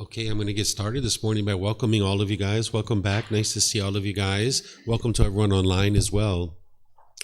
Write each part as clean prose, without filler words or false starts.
Okay, I'm going to get started this morning by welcoming all of you guys. Welcome back. Nice to see all of you guys. Welcome to everyone online as well.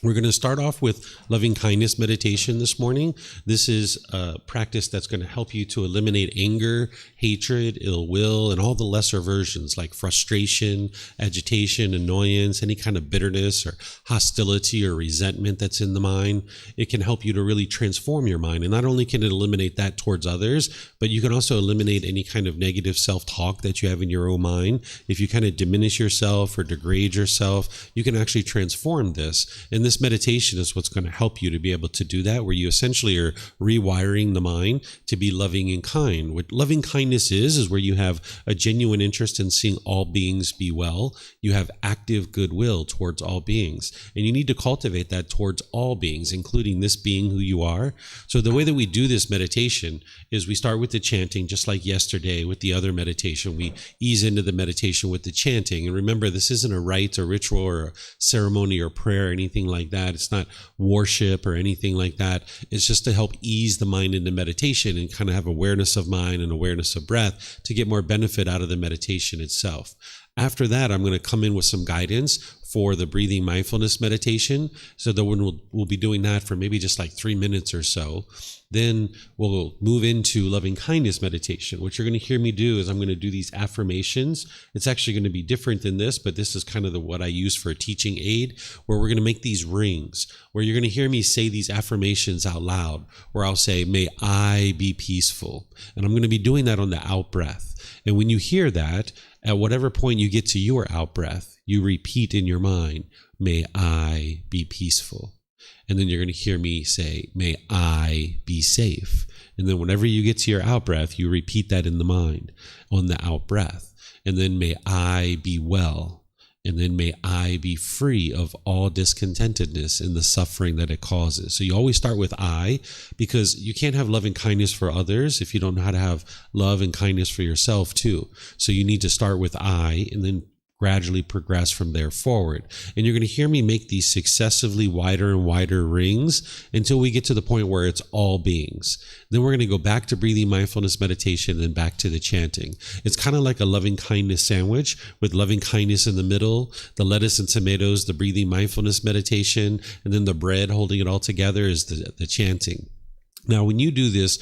We're going to start off with loving kindness meditation this morning. This is a practice that's going to help you to eliminate anger, hatred, ill will, and all the lesser versions like frustration, agitation, annoyance, any kind of bitterness or hostility or resentment that's in the mind. It can help you to really transform your mind. And not only can it eliminate that towards others, but you can also eliminate any kind of negative self-talk that you have in your own mind. If you kind of diminish yourself or degrade yourself, you can actually transform this. And this meditation is what's going to help you to be able to do that, where you essentially are rewiring the mind to be loving and kind. What loving kindness is where you have a genuine interest in seeing all beings be well. You have active goodwill towards all beings, and you need to cultivate that towards all beings, including this being who you are. So the way that we do this meditation is we start with the chanting, just like yesterday with the other meditation. We ease into the meditation with the chanting. And remember, this isn't a rite or ritual or a ceremony or prayer or anything like that. It's not worship or anything like that. It's just to help ease the mind into meditation and kind of have awareness of mind and awareness of breath to get more benefit out of the meditation itself. After that, I'm going to come in with some guidance for the breathing mindfulness meditation. So that we'll be doing that for maybe just like 3 minutes or so. Then we'll move into loving kindness meditation. What you're going to hear me do is I'm going to do these affirmations. It's actually going to be different than this, but this is kind of what I use for a teaching aid, where we're going to make these rings, where you're going to hear me say these affirmations out loud, where I'll say, may I be peaceful. And I'm going to be doing that on the out breath. And when you hear that, at whatever point you get to your out breath, you repeat in your mind, may I be peaceful. And then you're going to hear me say, may I be safe. And then whenever you get to your out breath, you repeat that in the mind on the out breath. And then may I be well. And then may I be free of all discontentedness and the suffering that it causes. So you always start with I, because you can't have love and kindness for others if you don't know how to have love and kindness for yourself too. So you need to start with I and then gradually progress from there forward. And you're going to hear me make these successively wider and wider rings until we get to the point where it's all beings. Then we're going to go back to breathing mindfulness meditation and then back to the chanting. It's kind of like a loving kindness sandwich with loving kindness in the middle, the lettuce and tomatoes, the breathing mindfulness meditation, and then the bread holding it all together is the chanting. Now, when you do this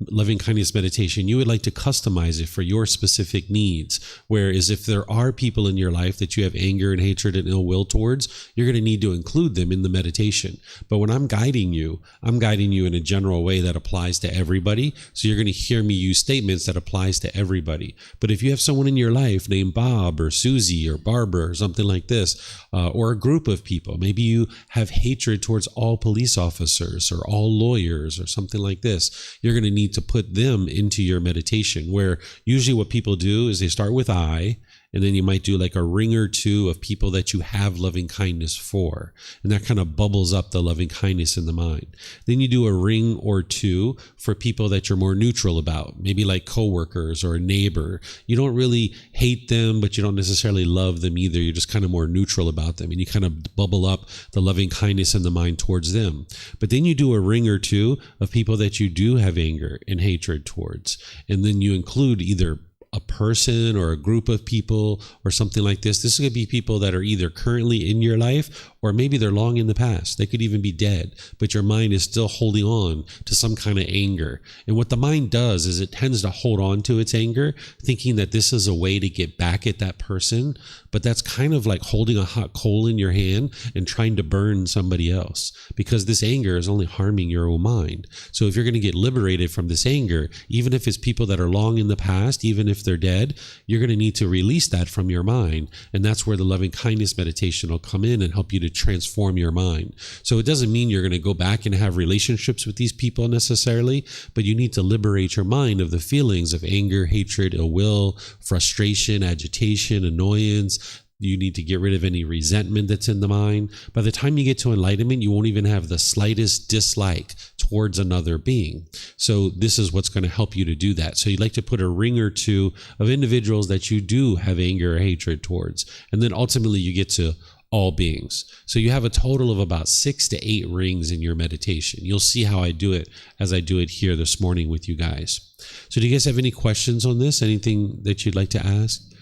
loving kindness meditation, you would like to customize it for your specific needs. Whereas if there are people in your life that you have anger and hatred and ill will towards, you're going to need to include them in the meditation. But when I'm guiding you in a general way that applies to everybody. So you're going to hear me use statements that applies to everybody. But if you have someone in your life named Bob or Susie or Barbara or something like this, or a group of people, maybe you have hatred towards all police officers or all lawyers or something like this, you're going to need to put them into your meditation, where usually what people do is they start with I, and then you might do like a ring or two of people that you have loving kindness for. And that kind of bubbles up the loving kindness in the mind. Then you do a ring or two for people that you're more neutral about, maybe like coworkers or a neighbor. You don't really hate them, but you don't necessarily love them either. You're just kind of more neutral about them. And you kind of bubble up the loving kindness in the mind towards them. But then you do a ring or two of people that you do have anger and hatred towards. And then you include either a person or a group of people or something like this. This is going to be people that are either currently in your life or maybe they're long in the past. They could even be dead, but your mind is still holding on to some kind of anger. And what the mind does is it tends to hold on to its anger, thinking that this is a way to get back at that person. But that's kind of like holding a hot coal in your hand and trying to burn somebody else, because this anger is only harming your own mind. So if you're going to get liberated from this anger, even if it's people that are long in the past, even if they're dead, you're going to need to release that from your mind. And that's where the loving kindness meditation will come in and help you to transform your mind. So it doesn't mean you're going to go back and have relationships with these people necessarily, but you need to liberate your mind of the feelings of anger, hatred, ill will, frustration, agitation, annoyance. You need to get rid of any resentment that's in the mind. By the time you get to enlightenment, you won't even have the slightest dislike towards another being. So this is what's going to help you to do that. So you'd like to put a ring or two of individuals that you do have anger or hatred towards. And then ultimately you get to all beings. So you have a total of about 6 to 8 rings in your meditation. You'll see how I do it as I do it here this morning with you guys. So do you guys have any questions on this? Anything that you'd like to ask? I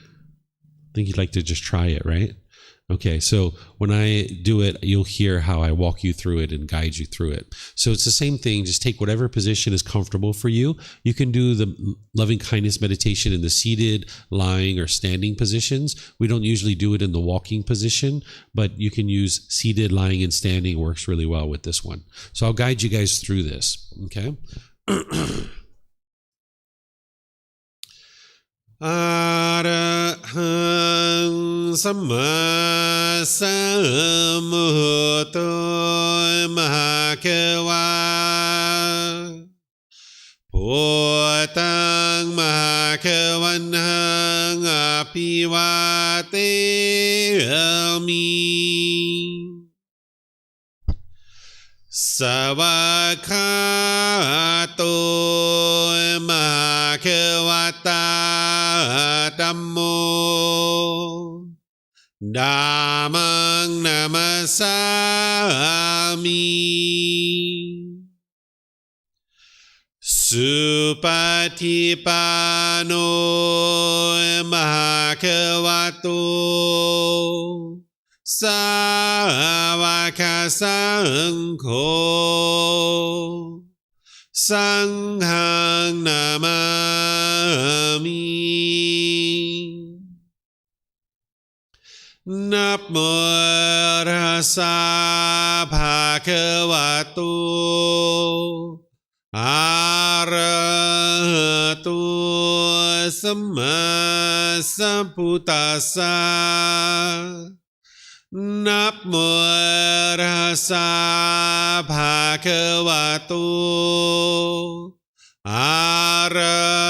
think you'd like to just try it, right? Okay, so when I do it, you'll hear how I walk you through it and guide you through it. So it's the same thing. Just take whatever position is comfortable for you. You can do the loving kindness meditation in the seated, lying, or standing positions. We don't usually do it in the walking position, but you can use seated, lying, and standing. Works really well with this one. So I'll guide you guys through this, okay? Arahang Samma Sambuddho Mahakeva Bhutang Mahakavanhang Apivateyami Savakato Mahakavata Dhammo Dhammang Namasami Supatipano Mahakavato Savaka Sangho Sanghang Namami Namo Rasa Bhagavato Arahato Samma Sambuddhassa Namo Rasa Bhagavato Arahato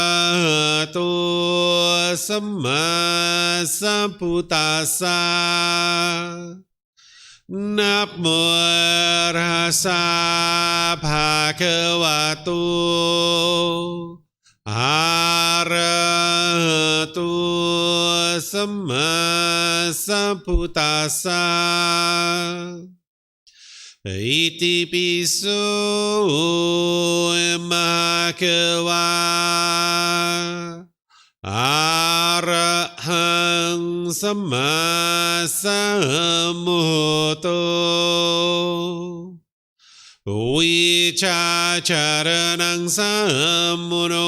Samma Sambuddhassa Namo Rasa Bhagavato Arahato Samma Sambuddhassa Iti piso Mahakava Arahang Samma Sambuddho Vichacharanang Sammuno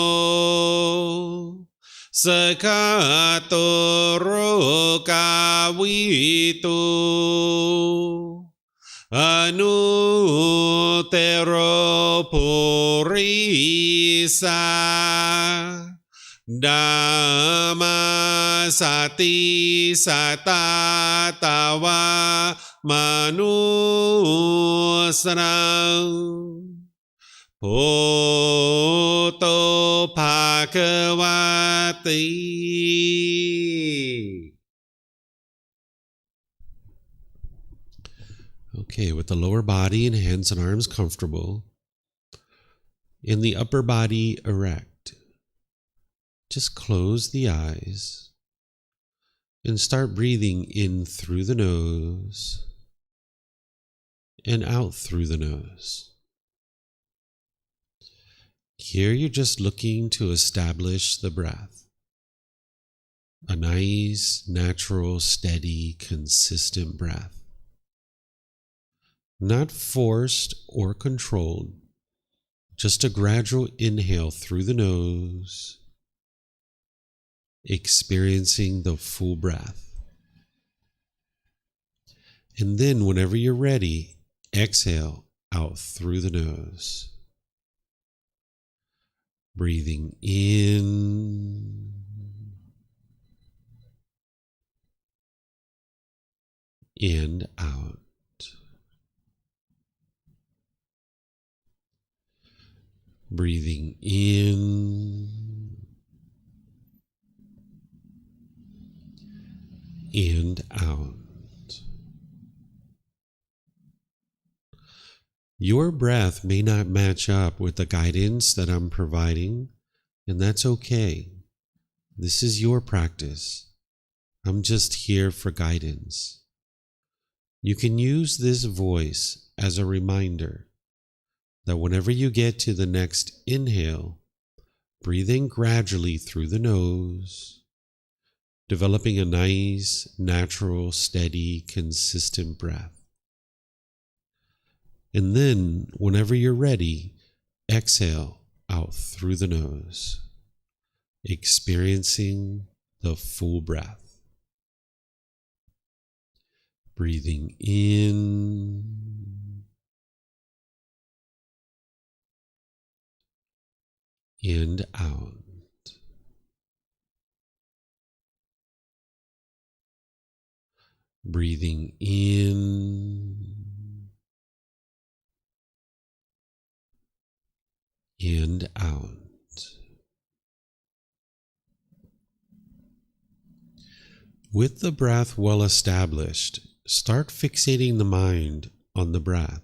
Sakato Rokavito Anutero Purisa Dhamma Sati Satatawa Manusarang Bhoto Bhagavati. Okay, with the lower body and hands and arms comfortable, and the upper body erect, just close the eyes and start breathing in through the nose and out through the nose. Here you're just looking to establish the breath. A nice, natural, steady, consistent breath. Not forced or controlled, just a gradual inhale through the nose, experiencing the full breath. And then whenever you're ready, exhale out through the nose. Breathing in and out. Breathing in and out. Your breath may not match up with the guidance that I'm providing, and that's okay. This is your practice. I'm just here for guidance. You can use this voice as a reminder that whenever you get to the next inhale, breathe in gradually through the nose, developing a nice, natural, steady, consistent breath. And then, whenever you're ready, exhale out through the nose, experiencing the full breath. Breathing in and out. Breathing in and out. With the breath well established, start fixating the mind on the breath,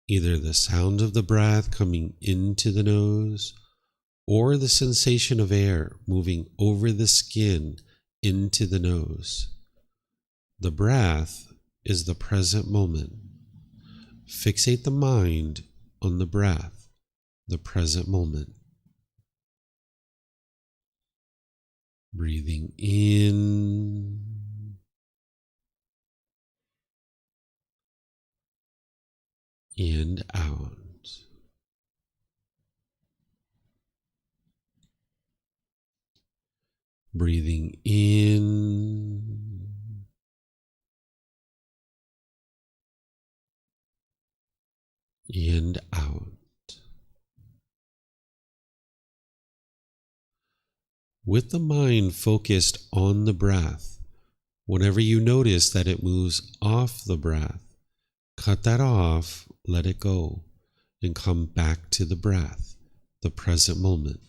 either the sound of the breath coming into the nose or the sensation of air moving over the skin into the nose. The breath is the present moment. Fixate the mind on the breath, the present moment. Breathing in and out. Breathing in and out. With the mind focused on the breath, whenever you notice that it moves off the breath, cut that off, let it go, and come back to the breath, the present moment.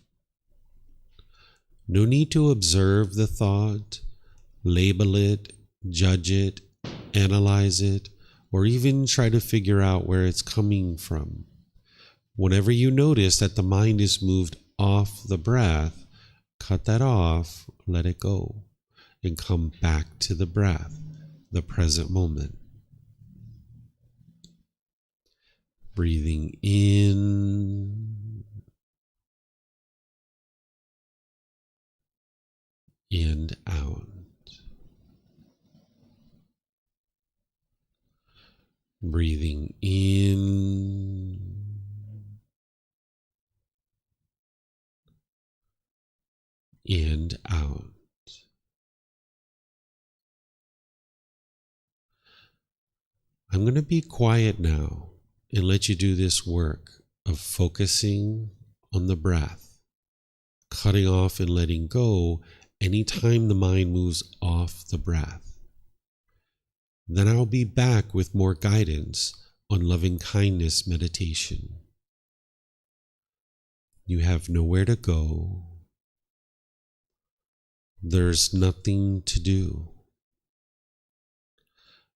No need to observe the thought, label it, judge it, analyze it, or even try to figure out where it's coming from. Whenever you notice that the mind is moved off the breath, cut that off, let it go, and come back to the breath, the present moment. Breathing in and out. Breathing in and out. I'm going to be quiet now and let you do this work of focusing on the breath, cutting off and letting go anytime the mind moves off the breath. Then I'll be back with more guidance on loving kindness meditation. You have nowhere to go. There's nothing to do.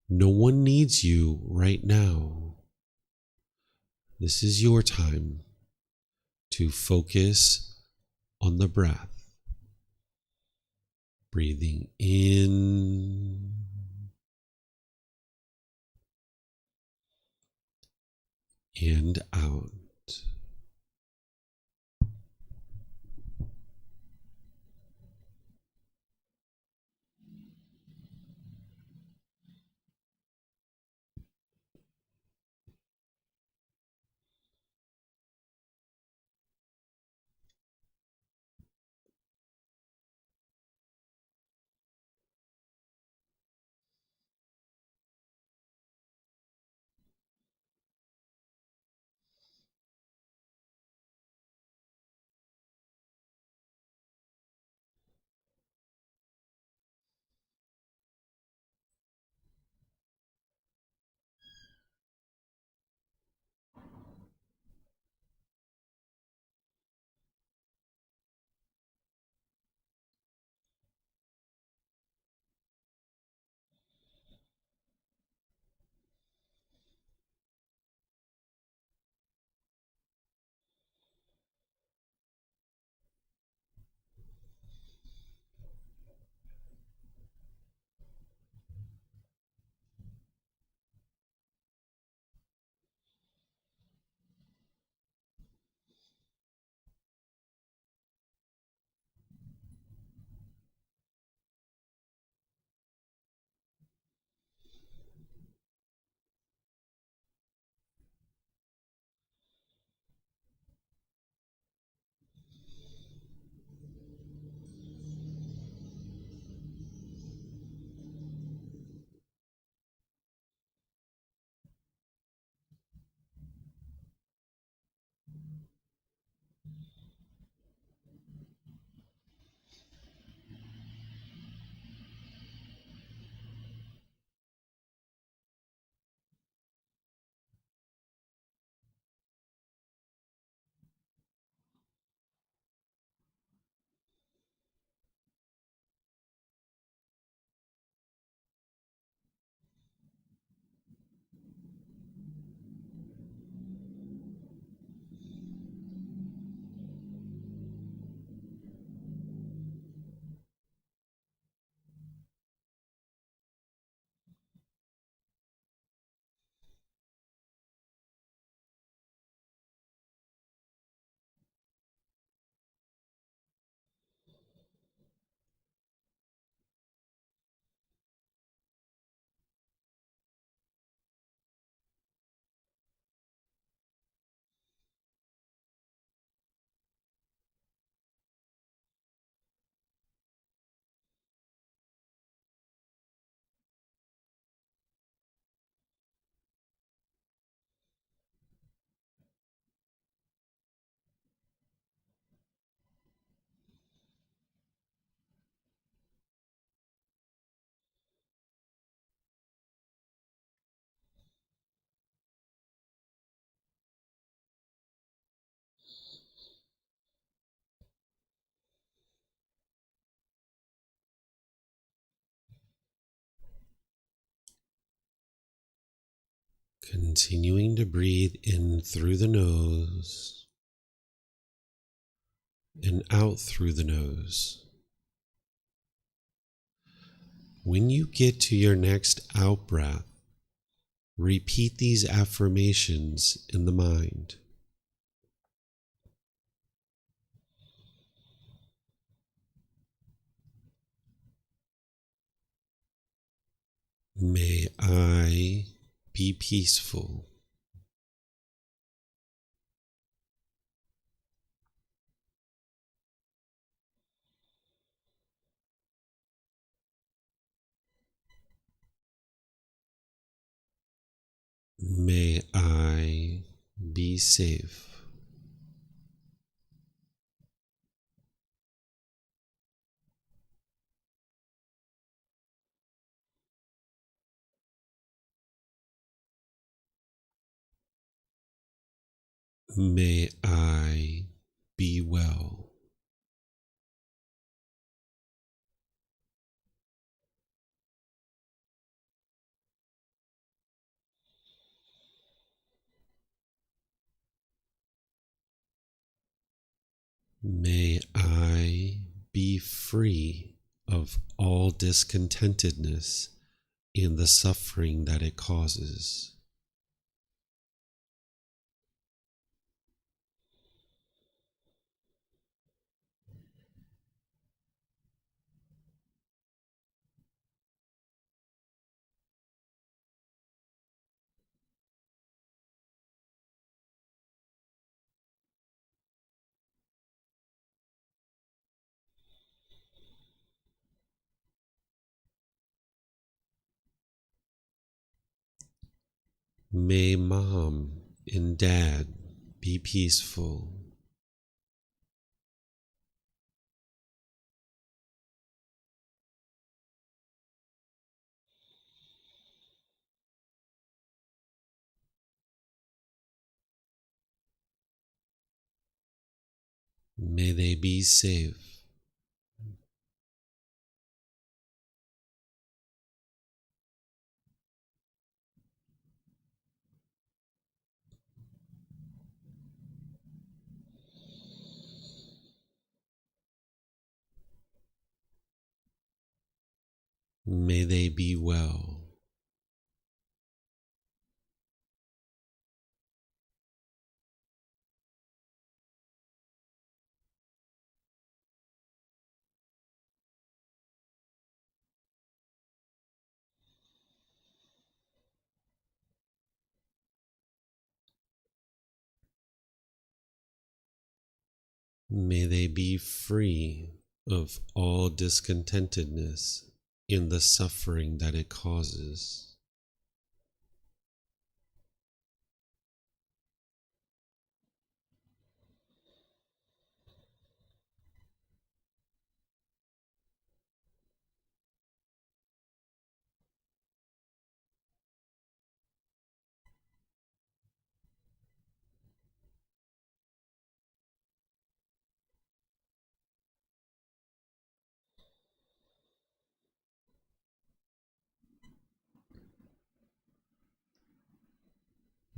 No one needs you right now. This is your time to focus on the breath. Breathing in and out. Continuing to breathe in through the nose and out through the nose. When you get to your next out breath, repeat these affirmations in the mind. May I be peaceful. May I be safe. May I be well. May I be free of all discontentedness in the suffering that it causes. May mom and dad be peaceful. May they be safe. May they be well. May they be free of all discontentedness in the suffering that it causes.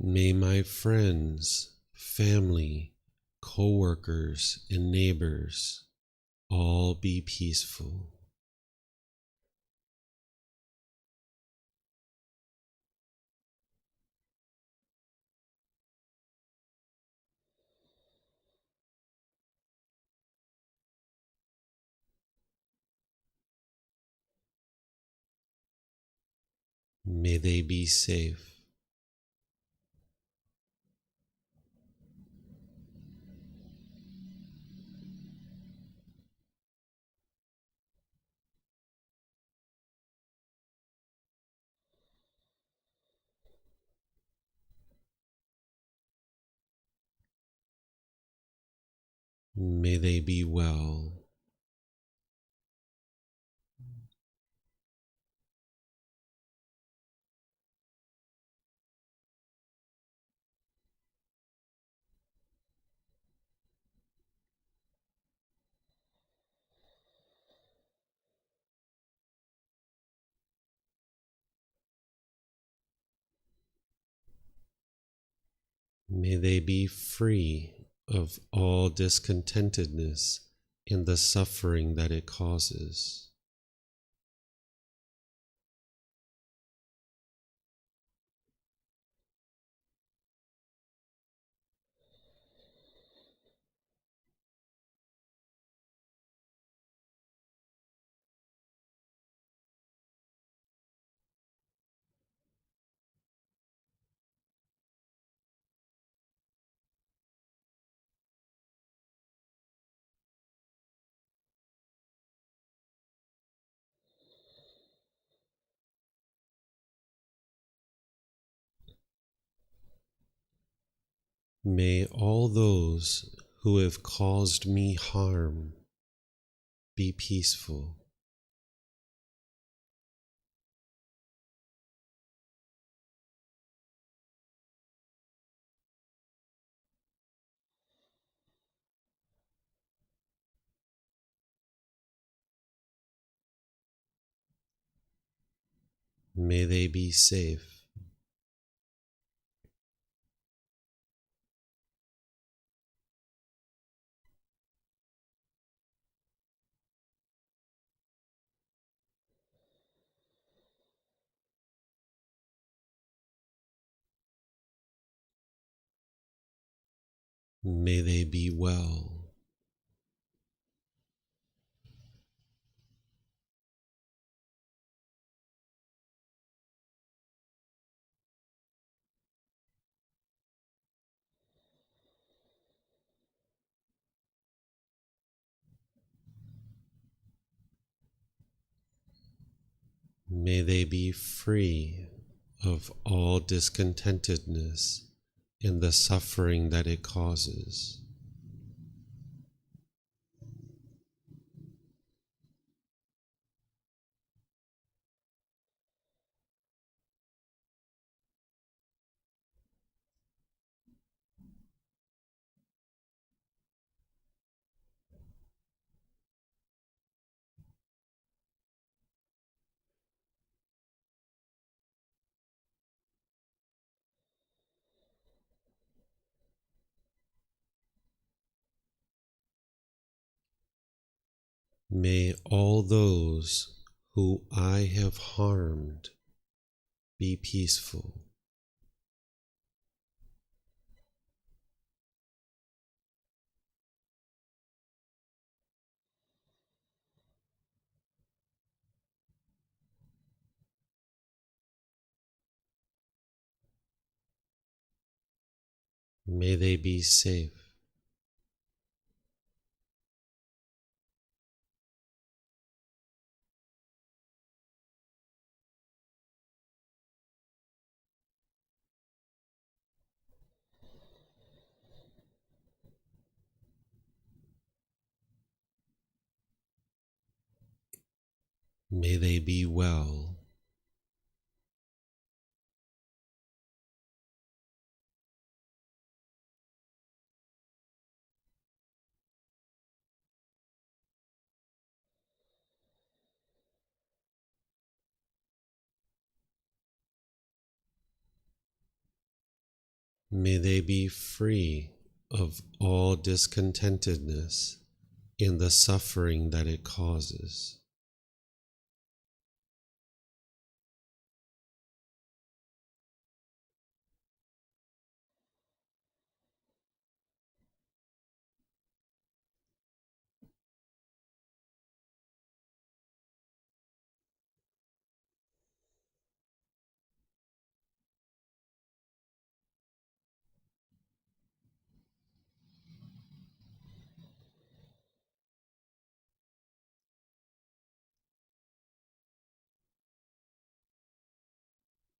May my friends, family, co-workers, and neighbors all be peaceful. May they be safe. May they be well. May they be free of all discontentedness and the suffering that it causes. May all those who have caused me harm be peaceful. May they be safe. May they be well. May they be free of all discontentedness and the suffering that it causes. May all those who I have harmed be peaceful. May they be safe. May they be well. May they be free of all discontentedness and the suffering that it causes.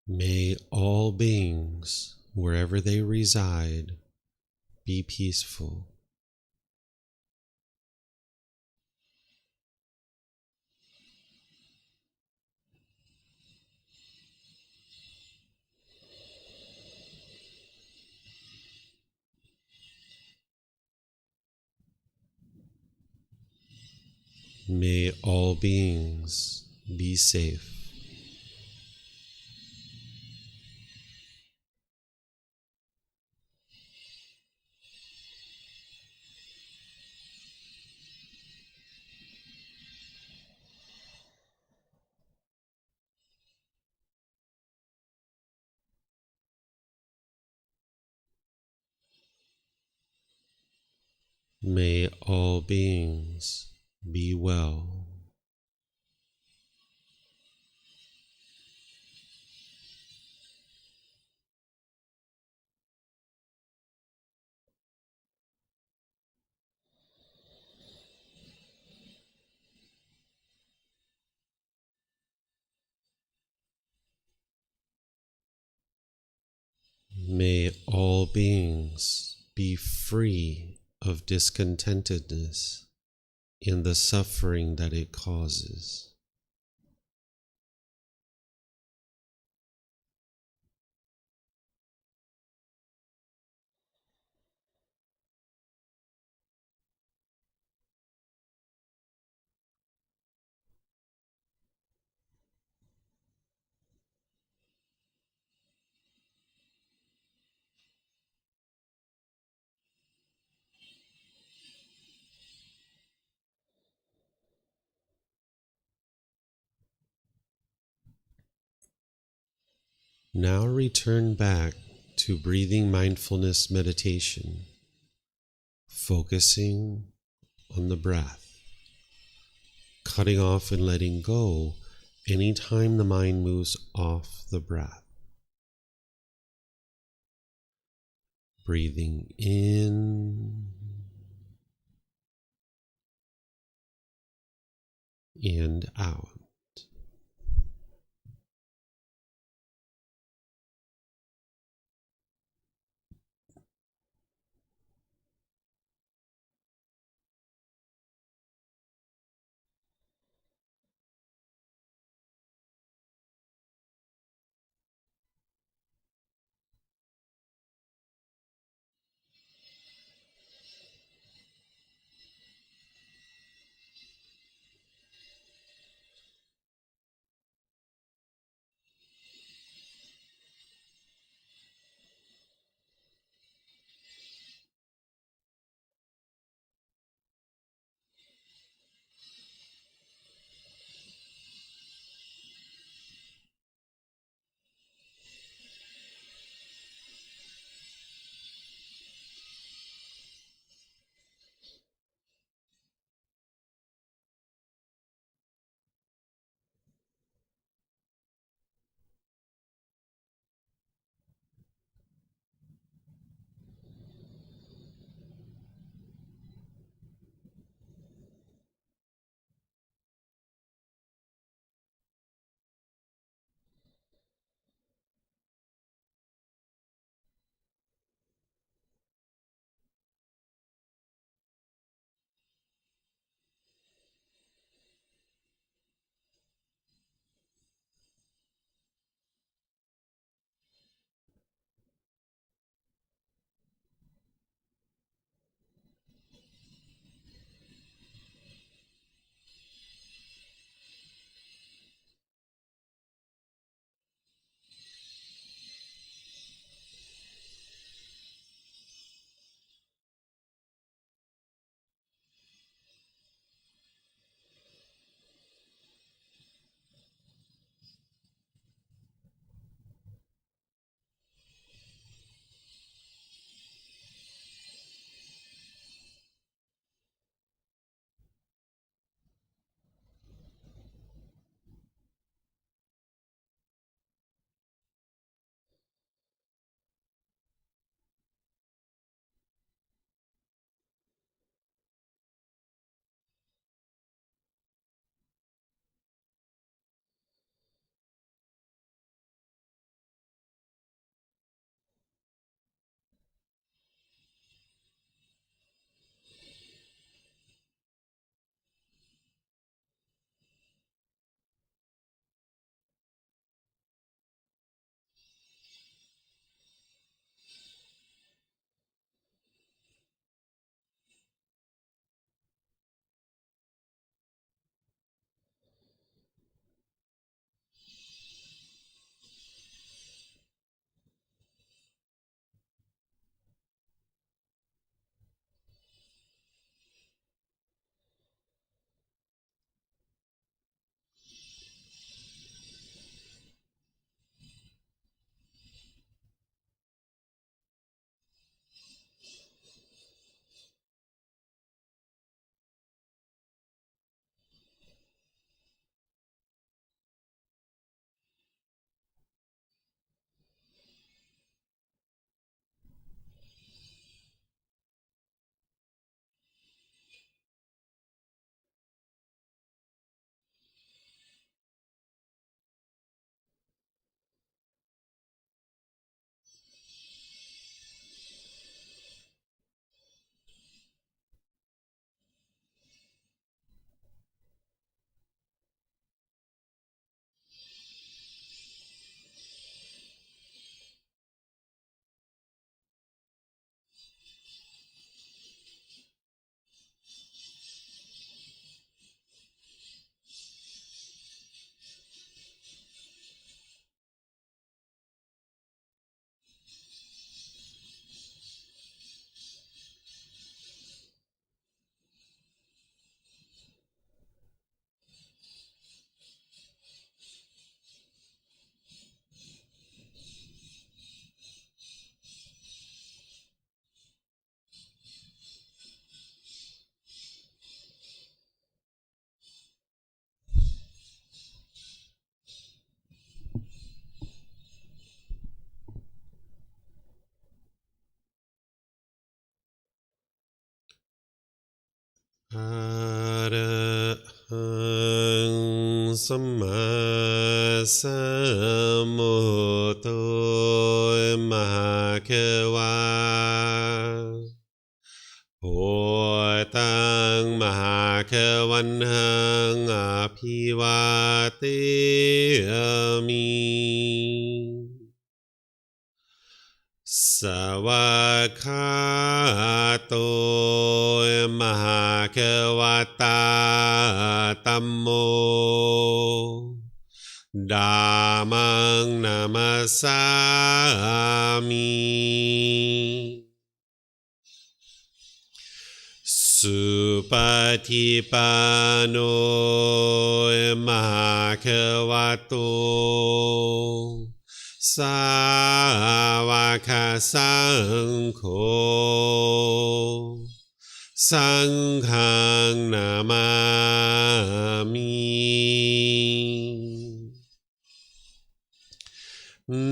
May all beings, wherever they reside, be peaceful. May all beings be safe. May all beings be well. May all beings be free of discontentedness and the suffering that it causes. Now return back to breathing mindfulness meditation, focusing on the breath, cutting off and letting go anytime the mind moves off the breath. Breathing in and out. สัมมาสัมพุทโธมหาเขวาโหตังมหาเขวันหังอภิวาเทมิสวากขาโตมหาเขวตาธัมโมธัมมังนามัสสามิสุปฏิปันโนมหาเขวโตสาวกสังโฆสังฆังนามามิ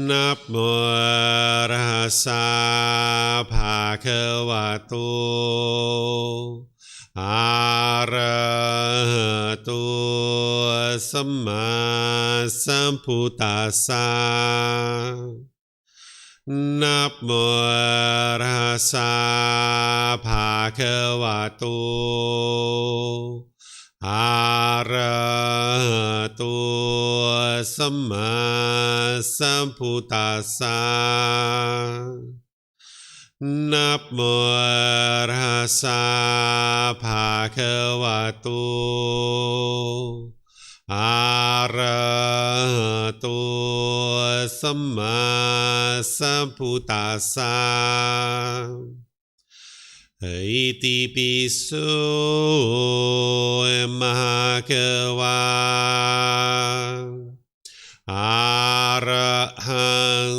นะโมตัสสะภะคะวะโตอะระหะโตสัมมาสัมพุทธัสสะนะโมตัสสะภะคะวะโตอะระหะโตสัมมาสัมพุทธัสสะนะโมตัสสะภะคะวะโตอะระหะโตสัมมาสัมพุทธัสสะอิติปิโสมหาเขวาอะระหัง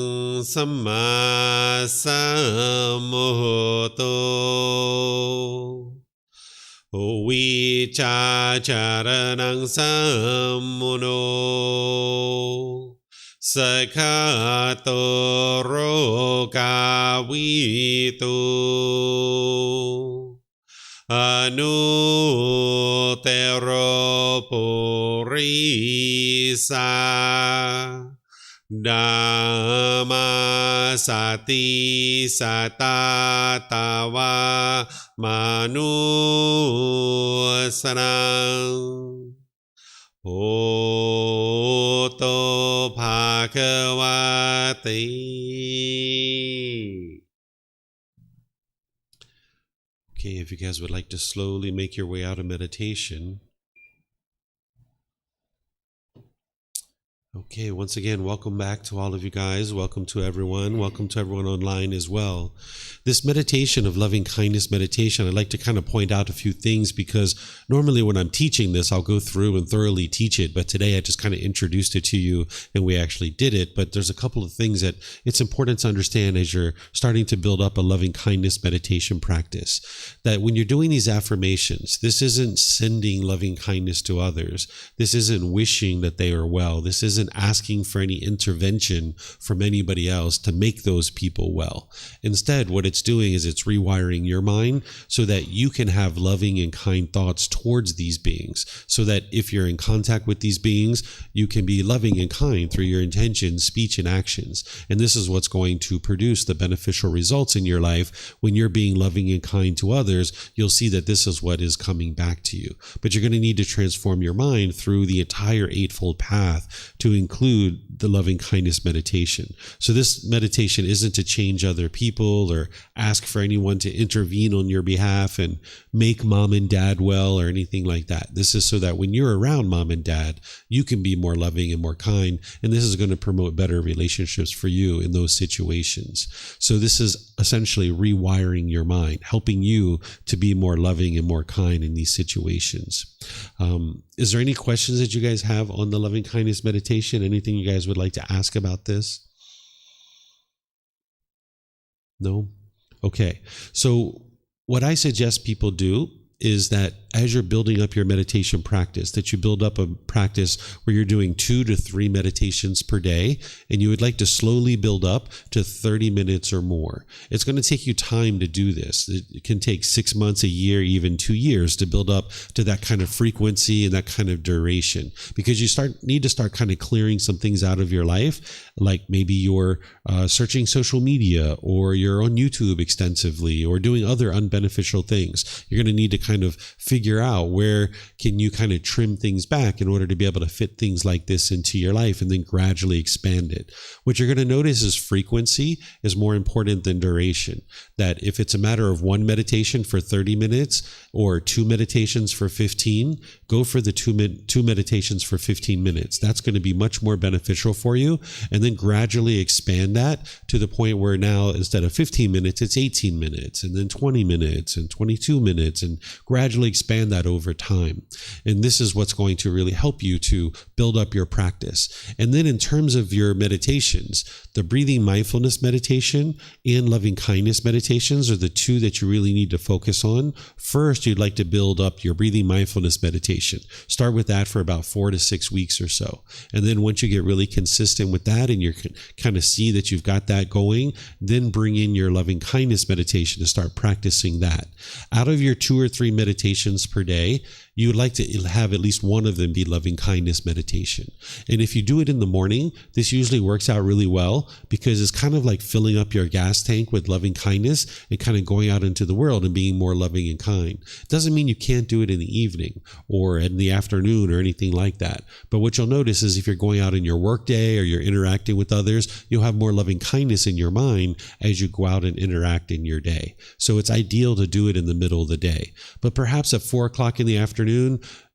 สัมมาสัมพุทโธวิชาจารณังสัมมุโนสกขาโตโรกาวิตุอนุเตโรปุริสาดัมมาสติสัตตาตาวามนุสนังโอโตภะคะวะติ Okay, if you guys would like to slowly make your way out of meditation. Okay, once again, welcome back to all of you guys. Welcome to everyone. Welcome to everyone online as well. This meditation of loving kindness meditation, I'd like to kind of point out a few things because normally when I'm teaching this, I'll go through and thoroughly teach it. But today I just kind of introduced it to you and we actually did it. But there's a couple of things that it's important to understand as you're starting to build up a loving kindness meditation practice. That when you're doing these affirmations, this isn't sending loving kindness to others. This isn't wishing that they are well. This isn't asking for any intervention from anybody else to make those people well. Instead, what it's doing is it's rewiring your mind so that you can have loving and kind thoughts towards these beings, so that if you're in contact with these beings, you can be loving and kind through your intentions, speech, and actions. And this is what's going to produce the beneficial results in your life. When you're being loving and kind to others, you'll see that this is what is coming back to you. But you're going to need to transform your mind through the entire Eightfold Path to include the loving kindness meditation. So this meditation isn't to change other people or ask for anyone to intervene on your behalf and make mom and dad well or anything like that. This is so that when you're around mom and dad, you can be more loving and more kind. And this is going to promote better relationships for you in those situations. So this is essentially rewiring your mind, helping you to be more loving and more kind in these situations. Is there any questions that you guys have on the loving kindness meditation? Anything you guys would like to ask about this? No? Okay. So what I suggest people do is that as you're building up your meditation practice, that you build up a practice where you're doing 2 to 3 meditations per day, and you would like to slowly build up to 30 minutes or more. It's going to take you time to do this. It can take 6 months, a year, even 2 years to build up to that kind of frequency and that kind of duration, because you need to start kind of clearing some things out of your life, like maybe you're searching social media, or you're on YouTube extensively, or doing other unbeneficial things. You're going to need to kind of figure out where can you kind of trim things back in order to be able to fit things like this into your life and then gradually expand it. What you're going to notice is frequency is more important than duration. That if it's a matter of 1 meditation for 30 minutes or 2 meditations for 15, go for the 2 meditations for 15 minutes. That's going to be much more beneficial for you. And then gradually expand that to the point where now instead of 15 minutes, it's 18 minutes, and then 20 minutes and 22 minutes, and gradually expand that over time. And this is what's going to really help you to build up your practice. And then in terms of your meditations, the breathing mindfulness meditation and loving kindness meditations are the 2 that you really need to focus on. First, you'd like to build up your breathing mindfulness meditation. Start with that for about 4 to 6 weeks or so. And then once you get really consistent with that and you kind of see that you've got that going, then bring in your loving kindness meditation to start practicing that. Out of your 2 or 3 meditations per day, you would like to have at least one of them be loving kindness meditation. And if you do it in the morning, this usually works out really well, because it's kind of like filling up your gas tank with loving kindness and kind of going out into the world and being more loving and kind. It doesn't mean you can't do it in the evening or in the afternoon or anything like that. But what you'll notice is if you're going out in your workday or you're interacting with others, you'll have more loving kindness in your mind as you go out and interact in your day. So it's ideal to do it in the middle of the day. But perhaps at 4 o'clock in the afternoon,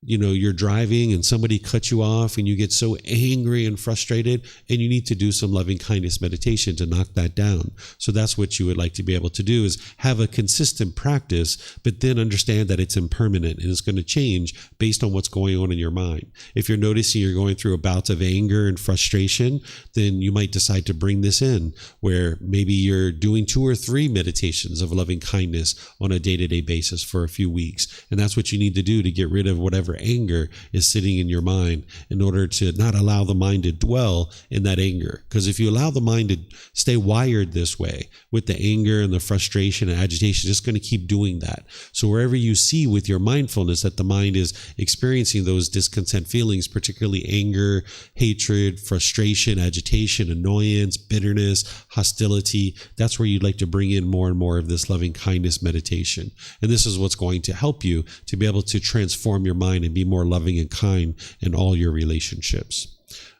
you're driving and somebody cuts you off and you get so angry and frustrated, and you need to do some loving kindness meditation to knock that down. So that's what you would like to be able to do, is have a consistent practice, but then understand that it's impermanent and it's going to change based on what's going on in your mind. If you're noticing you're going through a bout of anger and frustration, then you might decide to bring this in, where maybe you're doing 2 or 3 meditations of loving kindness on a day-to-day basis for a few weeks. And that's what you need to do to get rid of whatever anger is sitting in your mind, in order to not allow the mind to dwell in that anger. Because if you allow the mind to stay wired this way with the anger and the frustration and agitation, it's just going to keep doing that. So wherever you see with your mindfulness that the mind is experiencing those discontent feelings, particularly anger, hatred, frustration, agitation, annoyance, bitterness, hostility, that's where you'd like to bring in more and more of this loving kindness meditation. And this is what's going to help you to be able to transform your mind and be more loving and kind in all your relationships.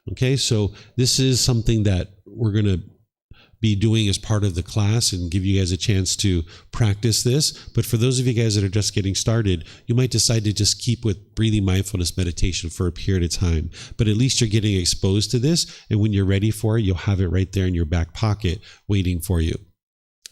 Okay, so this is something that we're going to be doing as part of the class and give you guys a chance to practice this. But for those of you guys that are just getting started, you might decide to just keep with breathing mindfulness meditation for a period of time. But at least you're getting exposed to this, and when you're ready for it, you'll have it right there in your back pocket waiting for you.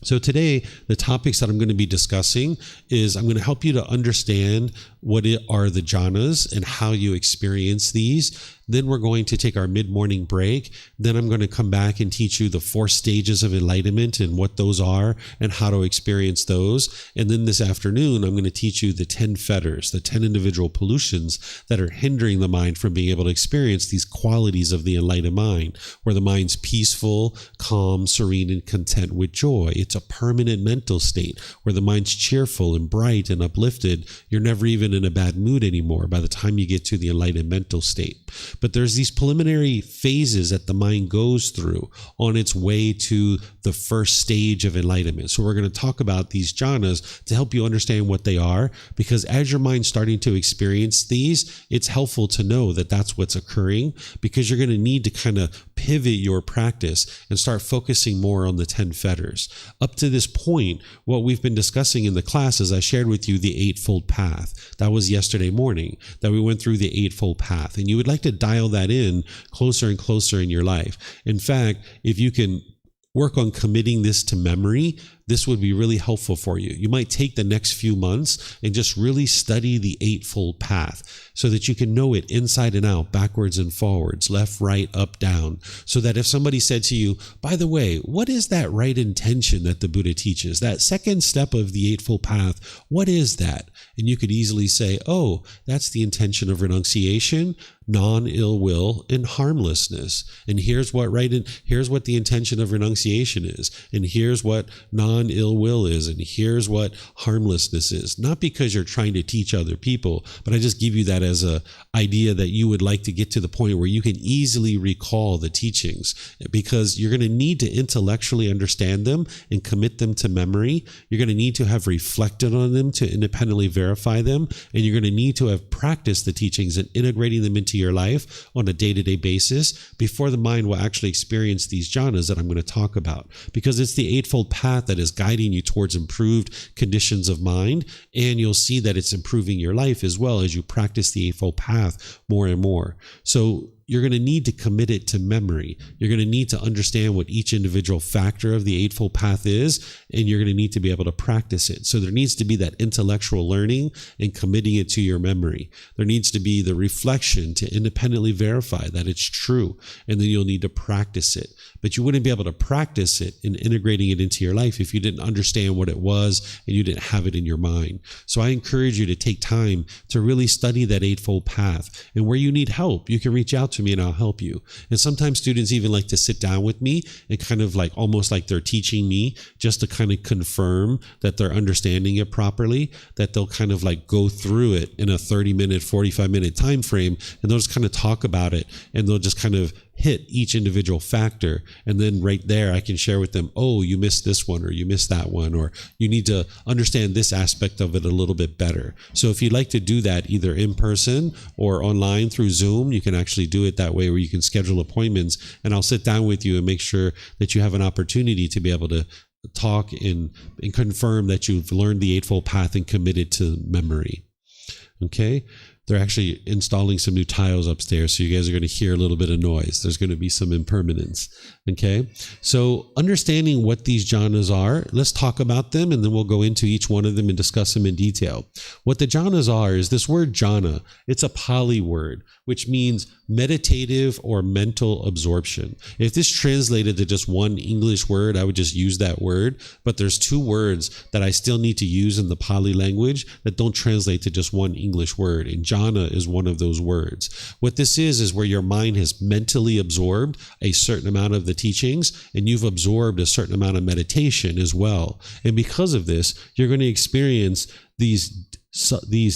So today, the topics that I'm going to be discussing is I'm going to help you to understand what are the jhanas and how you experience these. Then we're going to take our mid-morning break. Then I'm going to come back and teach you the 4 stages of enlightenment and what those are and how to experience those. And then this afternoon, I'm going to teach you the 10 fetters, the 10 individual pollutions that are hindering the mind from being able to experience these qualities of the enlightened mind, where the mind's peaceful, calm, serene, and content with joy. It's a permanent mental state where the mind's cheerful and bright and uplifted. You're never even in a bad mood anymore by the time you get to the enlightened mental state. But there's these preliminary phases that the mind goes through on its way to the first stage of enlightenment. So we're going to talk about these jhanas to help you understand what they are, because as your mind's starting to experience these, it's helpful to know that that's what's occurring, because you're going to need to kind of pivot your practice and start focusing more on the 10 fetters. Up to this point, what we've been discussing in the class is I shared with you the Eightfold Path. That was yesterday morning, that we went through the Eightfold Path. And you would like to dial that in closer and closer in your life. In fact, if you can work on committing this to memory, this would be really helpful for you. You might take the next few months and just really study the Eightfold Path so that you can know it inside and out, backwards and forwards, left, right, up, down. So that if somebody said to you, by the way, what is that right intention that the Buddha teaches? That second step of the Eightfold Path, what is that? And you could easily say, oh, that's the intention of renunciation, non-ill will, and harmlessness. And here's what the intention of renunciation is. And here's what non-ill will is. And here's what harmlessness is. Not because you're trying to teach other people, but I just give you that as a idea that you would like to get to the point where you can easily recall the teachings, because you're going to need to intellectually understand them and commit them to memory. You're going to need to have reflected on them to independently verify them. And you're going to need to have practiced the teachings and integrating them into your life on a day-to-day basis before the mind will actually experience these jhanas that I'm going to talk about. Because it's the Eightfold Path that is guiding you towards improved conditions of mind, and you'll see that it's improving your life as well as you practice the Eightfold Path more and more. So you're going to need to commit it to memory. You're going to need to understand what each individual factor of the Eightfold Path is, and you're going to need to be able to practice it. So there needs to be that intellectual learning and committing it to your memory. There needs to be the reflection to independently verify that it's true, and then you'll need to practice it. But you wouldn't be able to practice it in integrating it into your life if you didn't understand what it was and you didn't have it in your mind. So I encourage you to take time to really study that Eightfold Path. And where you need help, you can reach out to me and I'll help you. And sometimes students even like to sit down with me and kind of like almost like they're teaching me, just to kind of confirm that they're understanding it properly, that they'll kind of like go through it in a 30-minute, 45-minute time frame, and they'll just kind of talk about it, and they'll just kind of hit each individual factor. And then right there, I can share with them, oh, you missed this one, or you missed that one, or you need to understand this aspect of it a little bit better. So if you'd like to do that either in person or online through Zoom, you can actually do it that way, where you can schedule appointments, and I'll sit down with you and make sure that you have an opportunity to be able to talk and confirm that you've learned the Eightfold Path and committed to memory. Okay? They're actually installing some new tiles upstairs, so you guys are going to hear a little bit of noise. There's going to be some impermanence. Okay? So understanding what these jhanas are, let's talk about them, and then we'll go into each one of them and discuss them in detail. What the jhanas are is this word jhana. It's a Pali word, which means meditative or mental absorption. If this translated to just one English word, I would just use that word. But there's two words that I still need to use in the Pali language that don't translate to just one English word. And jhana is one of those words. What this is where your mind has mentally absorbed a certain amount of the teachings, and you've absorbed a certain amount of meditation as well. And because of this, you're going to experience these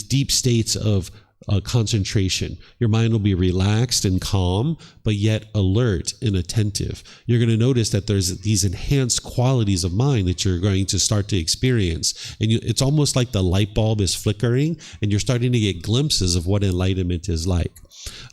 deep states of concentration. Your mind will be relaxed and calm, but yet alert and attentive. You're going to notice that there's these enhanced qualities of mind that you're going to start to experience. And it's almost like the light bulb is flickering, and you're starting to get glimpses of what enlightenment is like.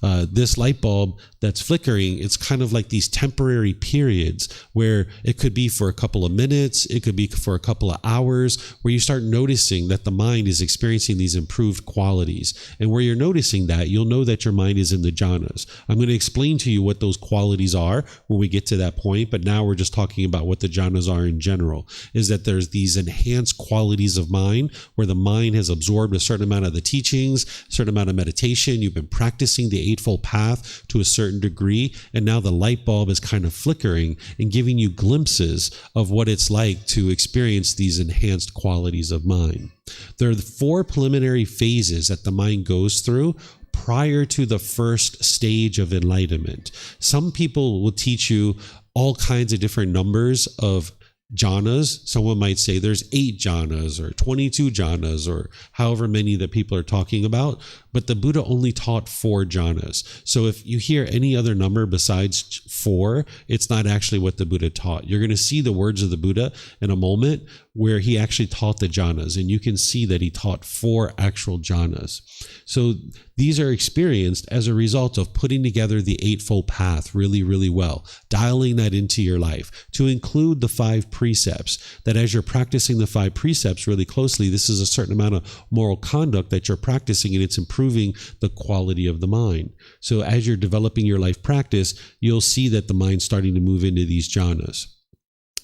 This light bulb that's flickering, it's kind of like these temporary periods where it could be for a couple of minutes, it could be for a couple of hours, where you start noticing that the mind is experiencing these improved qualities. And where you're noticing that, you'll know that your mind is in the jhanas. I'm going to explain to you what those qualities are when we get to that point, but now we're just talking about what the jhanas are in general, is that there's these enhanced qualities of mind where the mind has absorbed a certain amount of the teachings, a certain amount of meditation, you've been practicing the Eightfold Path to a certain degree, and now the light bulb is kind of flickering and giving you glimpses of what it's like to experience these enhanced qualities of mind. There are the 4 preliminary phases that the mind goes through prior to the first stage of enlightenment. Some people will teach you all kinds of different numbers of jhanas. Someone might say there's 8 jhanas or 22 jhanas or however many that people are talking about, but the Buddha only taught 4 jhanas. So if you hear any other number besides 4, it's not actually what the Buddha taught. You're going to see the words of the Buddha in a moment where he actually taught the jhanas, and you can see that he taught 4 actual jhanas. So these are experienced as a result of putting together the Eightfold Path really, really well, dialing that into your life to include the 5 precepts, that as you're practicing the 5 precepts really closely, this is a certain amount of moral conduct that you're practicing, and it's improving the quality of the mind. So as you're developing your life practice, you'll see that the mind's starting to move into these jhanas.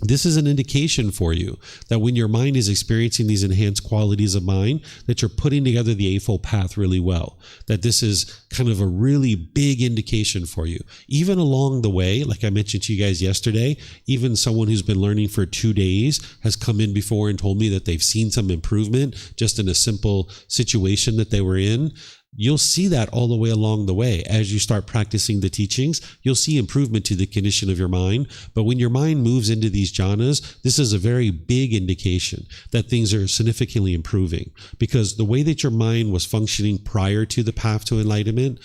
this is an indication for you that when your mind is experiencing these enhanced qualities of mind, that you're putting together the Eightfold Path really well, that this is kind of a really big indication for you. Even along the way, like I mentioned to you guys yesterday, even someone who's been learning for 2 days has come in before and told me that they've seen some improvement just in a simple situation that they were in. You'll see that all the way along the way. As you start practicing the teachings, you'll see improvement to the condition of your mind. But when your mind moves into these jhanas, this is a very big indication that things are significantly improving, because the way that your mind was functioning prior to the path to enlightenment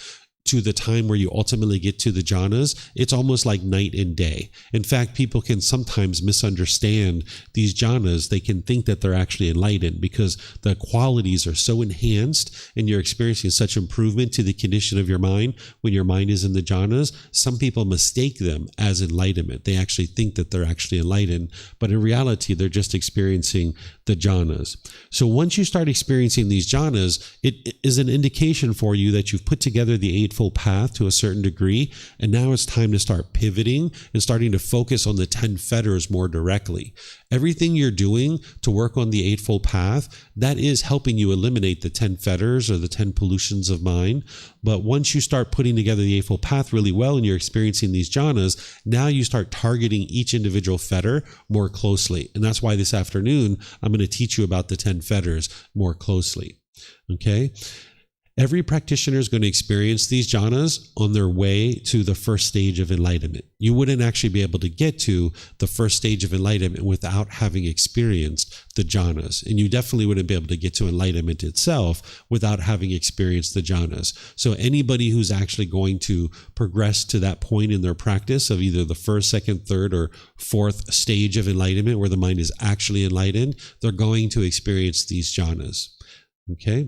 to the time where you ultimately get to the jhanas, it's almost like night and day. In fact, people can sometimes misunderstand these jhanas. They can think that they're actually enlightened because the qualities are so enhanced and you're experiencing such improvement to the condition of your mind when your mind is in the jhanas. Some people mistake them as enlightenment. They actually think that they're actually enlightened, but in reality, they're just experiencing the jhanas. So once you start experiencing these jhanas, it is an indication for you that you've put together the Eightfold Path to a certain degree, and now it's time to start pivoting and starting to focus on the 10 fetters more directly. Everything you're doing to work on the Eightfold Path, that is helping you eliminate the 10 fetters or the 10 pollutions of mind. But once you start putting together the Eightfold Path really well and you're experiencing these jhanas, now you start targeting each individual fetter more closely. And that's why this afternoon, I'm going to teach you about the 10 fetters more closely. Okay? Every practitioner is going to experience these jhanas on their way to the first stage of enlightenment. You wouldn't actually be able to get to the first stage of enlightenment without having experienced the jhanas. And you definitely wouldn't be able to get to enlightenment itself without having experienced the jhanas. So anybody who's actually going to progress to that point in their practice of either the first, second, third, or fourth stage of enlightenment where the mind is actually enlightened, they're going to experience these jhanas. Okay?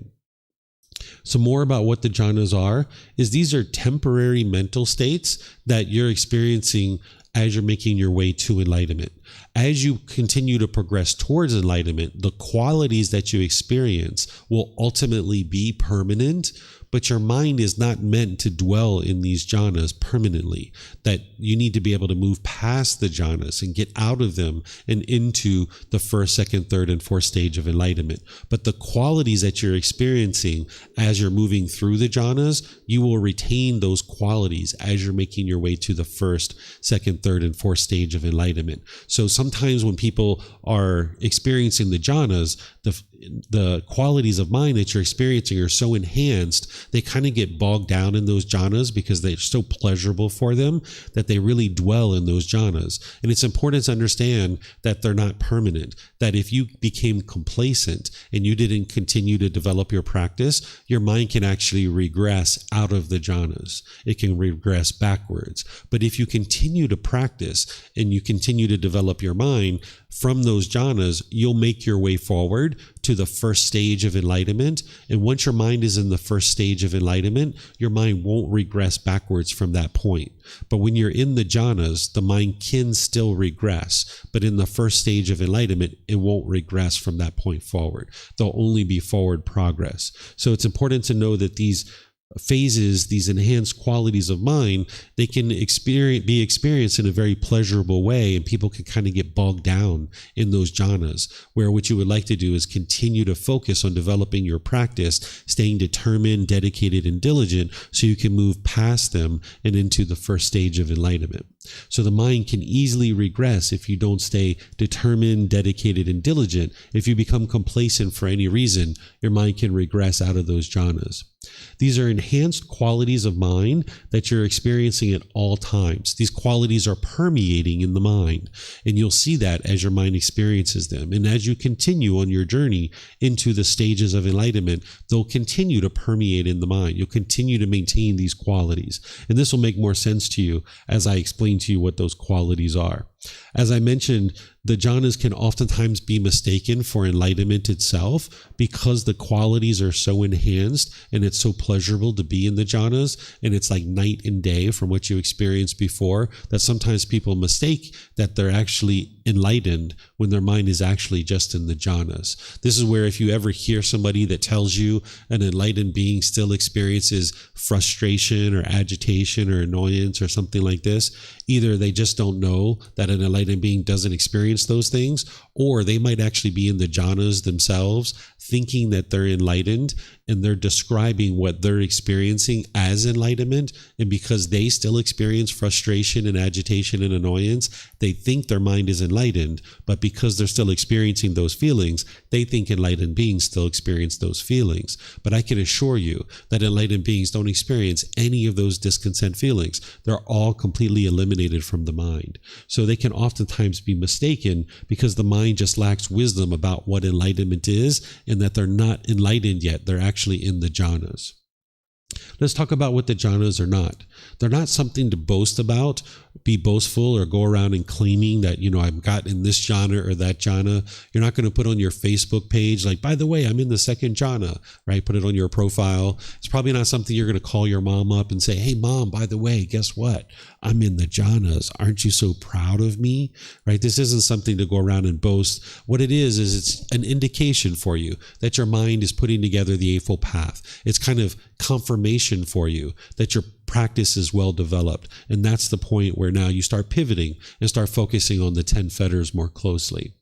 So more about what the jhanas are is these are temporary mental states that you're experiencing as you're making your way to enlightenment. As you continue to progress towards enlightenment, the qualities that you experience will ultimately be permanent, but your mind is not meant to dwell in these jhanas permanently. That you need to be able to move past the jhanas and get out of them and into the first, second, third, and fourth stage of enlightenment. But the qualities that you're experiencing as you're moving through the jhanas, you will retain those qualities as you're making your way to the first, second, third, and fourth stage of enlightenment. So sometimes when people are experiencing the jhanas, the qualities of mind that you're experiencing are so enhanced, they kind of get bogged down in those jhanas because they're so pleasurable for them that they really dwell in those jhanas. And it's important to understand that they're not permanent, that if you became complacent and you didn't continue to develop your practice, your mind can actually regress out of the jhanas. It can regress backwards. But if you continue to practice and you continue to develop your mind from those jhanas, you'll make your way forward to the first stage of enlightenment. And once your mind is in the first stage of enlightenment, your mind won't regress backwards from that point. But when you're in the jhanas, the mind can still regress. But in the first stage of enlightenment, it won't regress from that point forward. There'll only be forward progress. So it's important to know that these phases, these enhanced qualities of mind, they can be experienced in a very pleasurable way, and people can kind of get bogged down in those jhanas, where what you would like to do is continue to focus on developing your practice, staying determined, dedicated, and diligent so you can move past them and into the first stage of enlightenment. So the mind can easily regress if you don't stay determined, dedicated, and diligent. If you become complacent for any reason, your mind can regress out of those jhanas. These are enhanced qualities of mind that you're experiencing at all times. These qualities are permeating in the mind, and you'll see that as your mind experiences them. And as you continue on your journey into the stages of enlightenment, they'll continue to permeate in the mind. You'll continue to maintain these qualities. And this will make more sense to you as I explain to you what those qualities are. As I mentioned, the jhanas can oftentimes be mistaken for enlightenment itself because the qualities are so enhanced and it's so pleasurable to be in the jhanas, and it's like night and day from what you experienced before, that sometimes people mistake that they're actually enlightened when their mind is actually just in the jhanas. This is where if you ever hear somebody that tells you an enlightened being still experiences frustration or agitation or annoyance or something like this, either they just don't know that an enlightened being doesn't experience those things, or they might actually be in the jhanas themselves thinking that they're enlightened, and they're describing what they're experiencing as enlightenment. And because they still experience frustration and agitation and annoyance, they think their mind is enlightened. But because they're still experiencing those feelings, they think enlightened beings still experience those feelings. But I can assure you that enlightened beings don't experience any of those discontent feelings. They're all completely eliminated from the mind. So they can oftentimes be mistaken because the mind just lacks wisdom about what enlightenment is, and that they're not enlightened yet. They're actually in the jhanas. Let's talk about what the jhanas are not. They're not something to boast about, be boastful, or go around and claiming that, I've got in this jhana or that jhana. You're not going to put on your Facebook page, like, by the way, I'm in the second jhana, right? Put it on your profile. It's probably not something you're going to call your mom up and say, hey, mom, by the way, guess what? I'm in the jhanas. Aren't you so proud of me? Right? This isn't something to go around and boast. What it is it's an indication for you that your mind is putting together the Eightfold Path. It's kind of confirmation for you that your practice is well developed. And that's the point where now you start pivoting and start focusing on the 10 fetters more closely.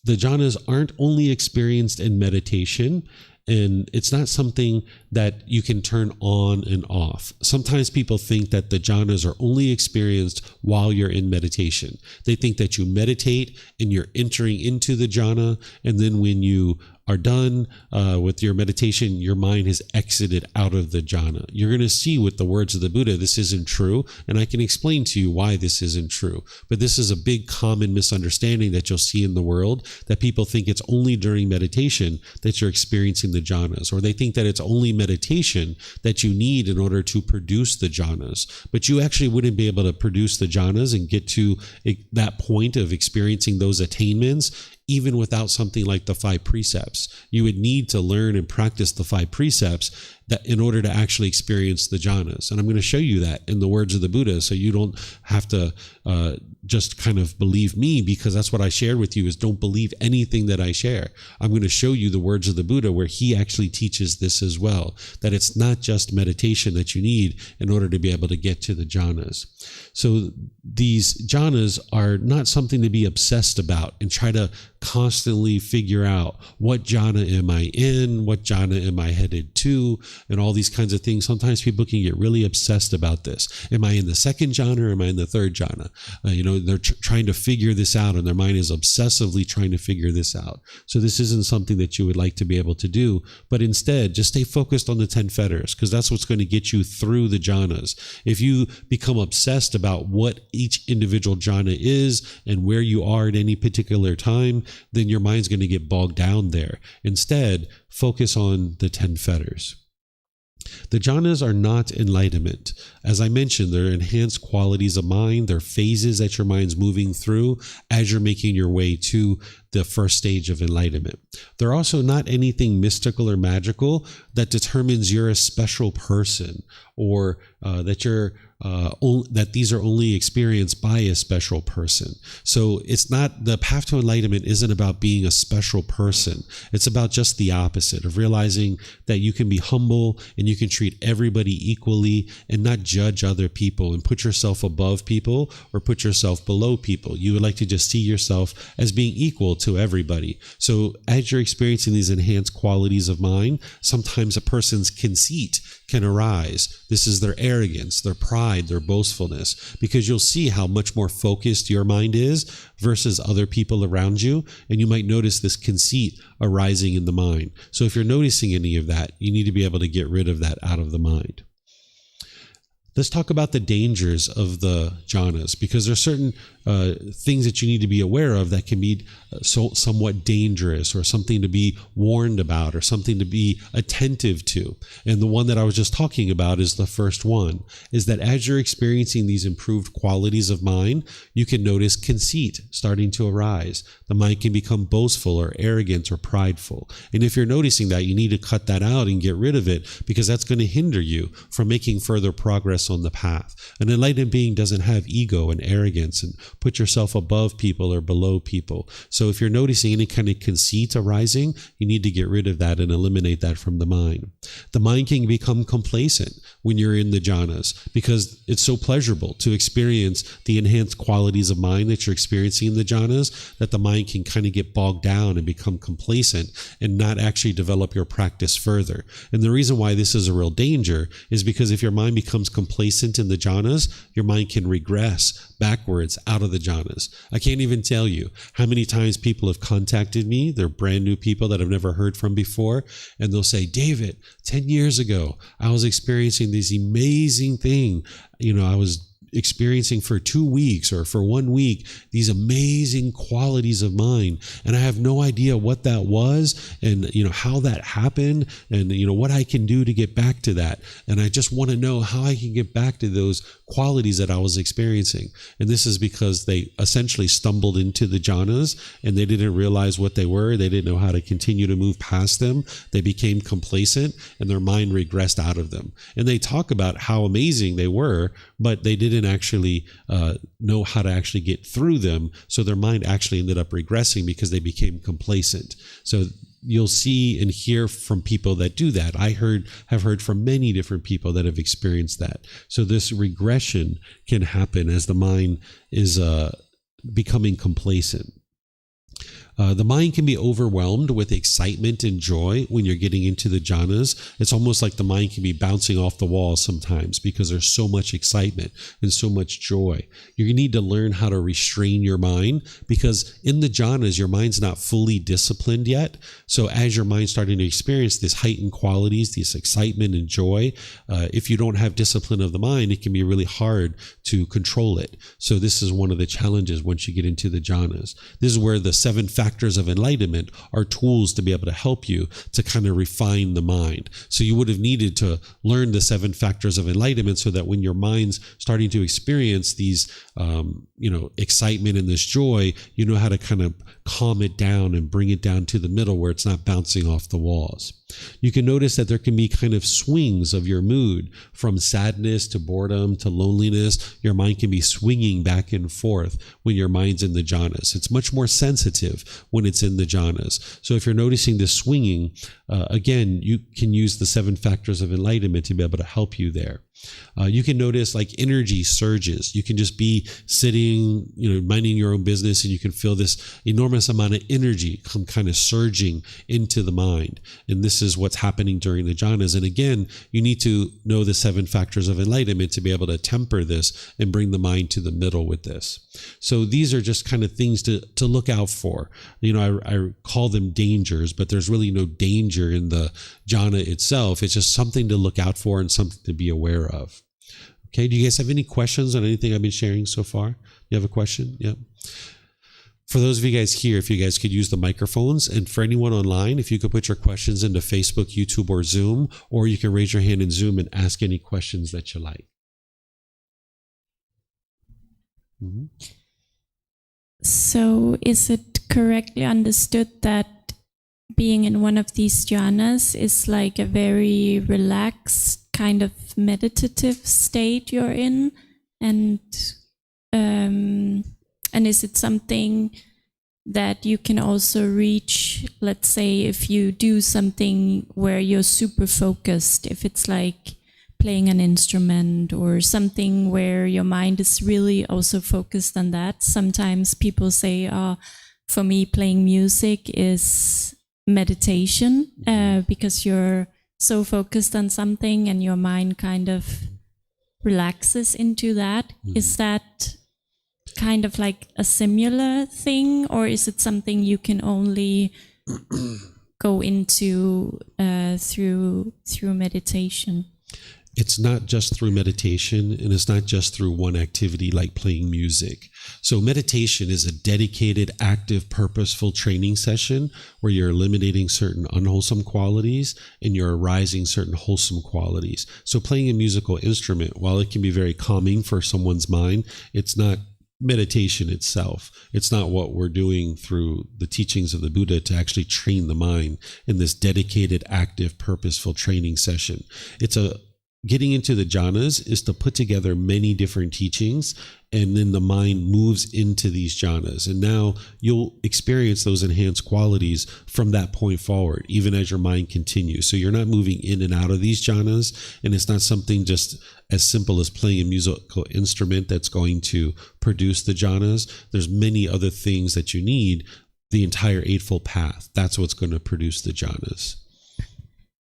The jhanas aren't only experienced in meditation, and it's not something that you can turn on and off. Sometimes people think that the jhanas are only experienced while you're in meditation. They think that you meditate and you're entering into the jhana, and then when you are done with your meditation, your mind has exited out of the jhana. You're going to see with the words of the Buddha, this isn't true, and I can explain to you why this isn't true. But this is a big common misunderstanding that you'll see in the world, that people think it's only during meditation that you're experiencing the jhanas, or they think that it's only meditation that you need in order to produce the jhanas. But you actually wouldn't be able to produce the jhanas and get to that point of experiencing those attainments even without something like the 5 precepts. You would need to learn and practice the 5 precepts that in order to actually experience the jhanas. And I'm going to show you that in the words of the Buddha, so you don't have to just kind of believe me, because that's what I shared with you, is don't believe anything that I share. I'm going to show you the words of the Buddha where he actually teaches this as well, that it's not just meditation that you need in order to be able to get to the jhanas. So these jhanas are not something to be obsessed about and try to constantly figure out, what jhana am I in? What jhana am I headed to? And all these kinds of things. Sometimes people can get really obsessed about this. Am I in the second jhana, or am I in the third jhana? They're trying to figure this out, and their mind is obsessively trying to figure this out. So this isn't something that you would like to be able to do, but instead just stay focused on the 10 fetters, because that's what's going to get you through the jhanas. If you become obsessed about what each individual jhana is and where you are at any particular time, then your mind's going to get bogged down there. Instead, focus on the 10 fetters. The jhanas are not enlightenment. As I mentioned, they're enhanced qualities of mind. They're phases that your mind's moving through as you're making your way to the first stage of enlightenment. They're also not anything mystical or magical that determines you're a special person, or that these are only experienced by a special person. So it's not, the path to enlightenment isn't about being a special person. It's about just the opposite, of realizing that you can be humble and you can treat everybody equally and not judge other people and put yourself above people or put yourself below people. You would like to just see yourself as being equal to everybody. So as you're experiencing these enhanced qualities of mind, sometimes a person's conceit can arise. This is their arrogance, their pride, their boastfulness, because you'll see how much more focused your mind is versus other people around you, and you might notice this conceit arising in the mind. So if you're noticing any of that, you need to be able to get rid of that out of the mind. Let's talk about the dangers of the jhanas, because there are certain things that you need to be aware of that can be somewhat dangerous, or something to be warned about, or something to be attentive to. And the one that I was just talking about is the first one, is that as you're experiencing these improved qualities of mind, you can notice conceit starting to arise. The mind can become boastful or arrogant or prideful. And if you're noticing that, you need to cut that out and get rid of it, because that's going to hinder you from making further progress on the path. An enlightened being doesn't have ego and arrogance and put yourself above people or below people. So if you're noticing any kind of conceit arising, you need to get rid of that and eliminate that from the mind. The mind can become complacent when you're in the jhanas because it's so pleasurable to experience the enhanced qualities of mind that you're experiencing in the jhanas, that the mind can kind of get bogged down and become complacent and not actually develop your practice further. And the reason why this is a real danger is because if your mind becomes complacent in the jhanas, your mind can regress backwards out of the jhanas. I can't even tell you how many times people have contacted me. They're brand new people that I've never heard from before. And they'll say, David, 10 years ago, I was experiencing this amazing thing. I was experiencing for 2 weeks or for 1 week these amazing qualities of mind, and I have no idea what that was and how that happened and what I can do to get back to that, and I just want to know how I can get back to those qualities that I was experiencing. And this is because they essentially stumbled into the jhanas and they didn't realize what they were. They didn't know how to continue to move past them. They became complacent and their mind regressed out of them. And they talk about how amazing they were, but they didn't actually know how to actually get through them. So their mind actually ended up regressing because they became complacent. So you'll see and hear from people that do that. I have heard from many different people that have experienced that. So this regression can happen as the mind is becoming complacent. The mind can be overwhelmed with excitement and joy when you're getting into the jhanas. It's almost like the mind can be bouncing off the walls sometimes because there's so much excitement and so much joy. You need to learn how to restrain your mind because in the jhanas, your mind's not fully disciplined yet. So as your mind's starting to experience these heightened qualities, this excitement and joy, if you don't have discipline of the mind, it can be really hard to control it. So this is one of the challenges once you get into the jhanas. This is where the 7 factors of enlightenment are tools to be able to help you to kind of refine the mind. So you would have needed to learn the 7 factors of enlightenment so that when your mind's starting to experience these, excitement and this joy, you know how to kind of calm it down and bring it down to the middle where it's not bouncing off the walls. You can notice that there can be kind of swings of your mood from sadness to boredom to loneliness. Your mind can be swinging back and forth when your mind's in the jhanas. It's much more sensitive when it's in the jhanas. So if you're noticing this swinging, again, you can use the 7 factors of enlightenment to be able to help you there. You can notice like energy surges. You can just be sitting, minding your own business, and you can feel this enormous amount of energy come kind of surging into the mind. And this is what's happening during the jhanas. And again, you need to know the 7 factors of enlightenment to be able to temper this and bring the mind to the middle with this. So these are just kind of things to look out for. I call them dangers, but there's really no danger in the jhana itself. It's just something to look out for and something to be aware of. Okay, do you guys have any questions on anything I've been sharing so far? You have a question? Yep. For those of you guys here, if you guys could use the microphones, and for anyone online, if you could put your questions into Facebook, YouTube, or Zoom, or you can raise your hand in Zoom and ask any questions that you like. Mm-hmm. So is it correctly understood that being in one of these jhanas is like a very relaxed kind of meditative state you're in, and is it something that you can also reach, let's say, if you do something where you're super focused, if it's like playing an instrument or something where your mind is really also focused on that? Sometimes people say, for me, playing music is meditation because you're so focused on something and your mind kind of relaxes into that. Mm-hmm. Is that kind of like a similar thing, or is it something you can only go into through meditation? It's not just through meditation, and it's not just through one activity like playing music. So meditation is a dedicated, active, purposeful training session where you're eliminating certain unwholesome qualities and you're arising certain wholesome qualities. So playing a musical instrument, while it can be very calming for someone's mind, it's not meditation itself. It's not what we're doing through the teachings of the Buddha to actually train the mind in this dedicated, active, purposeful training session. It's a getting into the jhanas is to put together many different teachings, and then the mind moves into these jhanas. And now you'll experience those enhanced qualities from that point forward, even as your mind continues. So you're not moving in and out of these jhanas, and it's not something just as simple as playing a musical instrument that's going to produce the jhanas. There's many other things that you need. The entire Eightfold Path, that's what's going to produce the jhanas.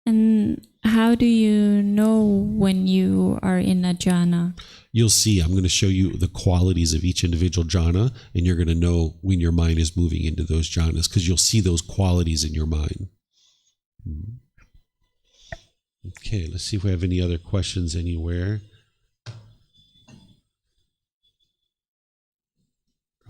And how do you know when you are in a jhana? You'll see. I'm going to show you the qualities of each individual jhana, and you're going to know when your mind is moving into those jhanas, because you'll see those qualities in your mind. Okay, let's see if we have any other questions anywhere.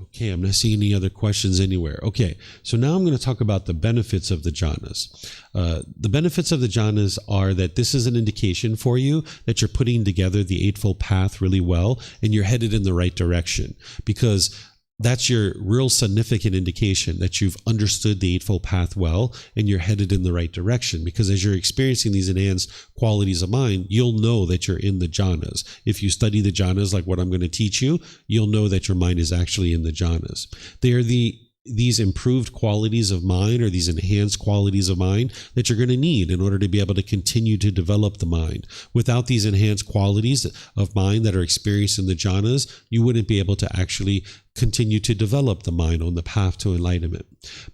Okay, I'm not seeing any other questions anywhere. Okay, so now I'm going to talk about the benefits of the jhanas. The benefits of the jhanas are that this is an indication for you that you're putting together the Eightfold Path really well, and you're headed in the right direction, because that's your real significant indication that you've understood the Eightfold Path well and you're headed in the right direction. Because as you're experiencing these enhanced qualities of mind, you'll know that you're in the jhanas. If you study the jhanas like what I'm going to teach you, you'll know that your mind is actually in the jhanas. They are these improved qualities of mind, or these enhanced qualities of mind, that you're going to need in order to be able to continue to develop the mind. Without these enhanced qualities of mind that are experienced in the jhanas, you wouldn't be able to actually continue to develop the mind on the path to enlightenment.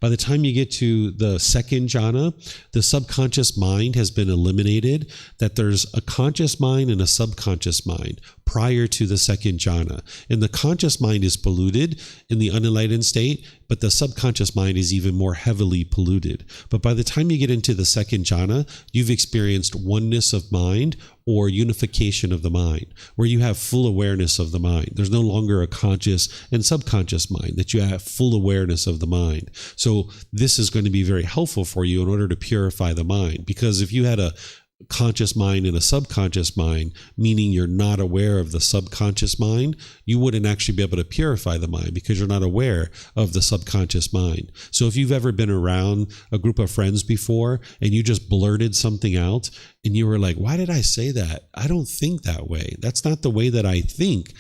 By the time you get to the second jhana, the subconscious mind has been eliminated, that there's a conscious mind and a subconscious mind prior to the second jhana. And the conscious mind is polluted in the unenlightened state, but the subconscious mind is even more heavily polluted. But by the time you get into the second jhana, you've experienced oneness of mind, or unification of the mind, where you have full awareness of the mind. There's no longer a conscious and subconscious mind, that you have full awareness of the mind. So this is going to be very helpful for you in order to purify the mind. Because if you had a conscious mind and a subconscious mind, meaning you're not aware of the subconscious mind, you wouldn't actually be able to purify the mind, because you're not aware of the subconscious mind. So if you've ever been around a group of friends before and you just blurted something out and you were like, why did I say that? I don't think that way. That's not the way that I think.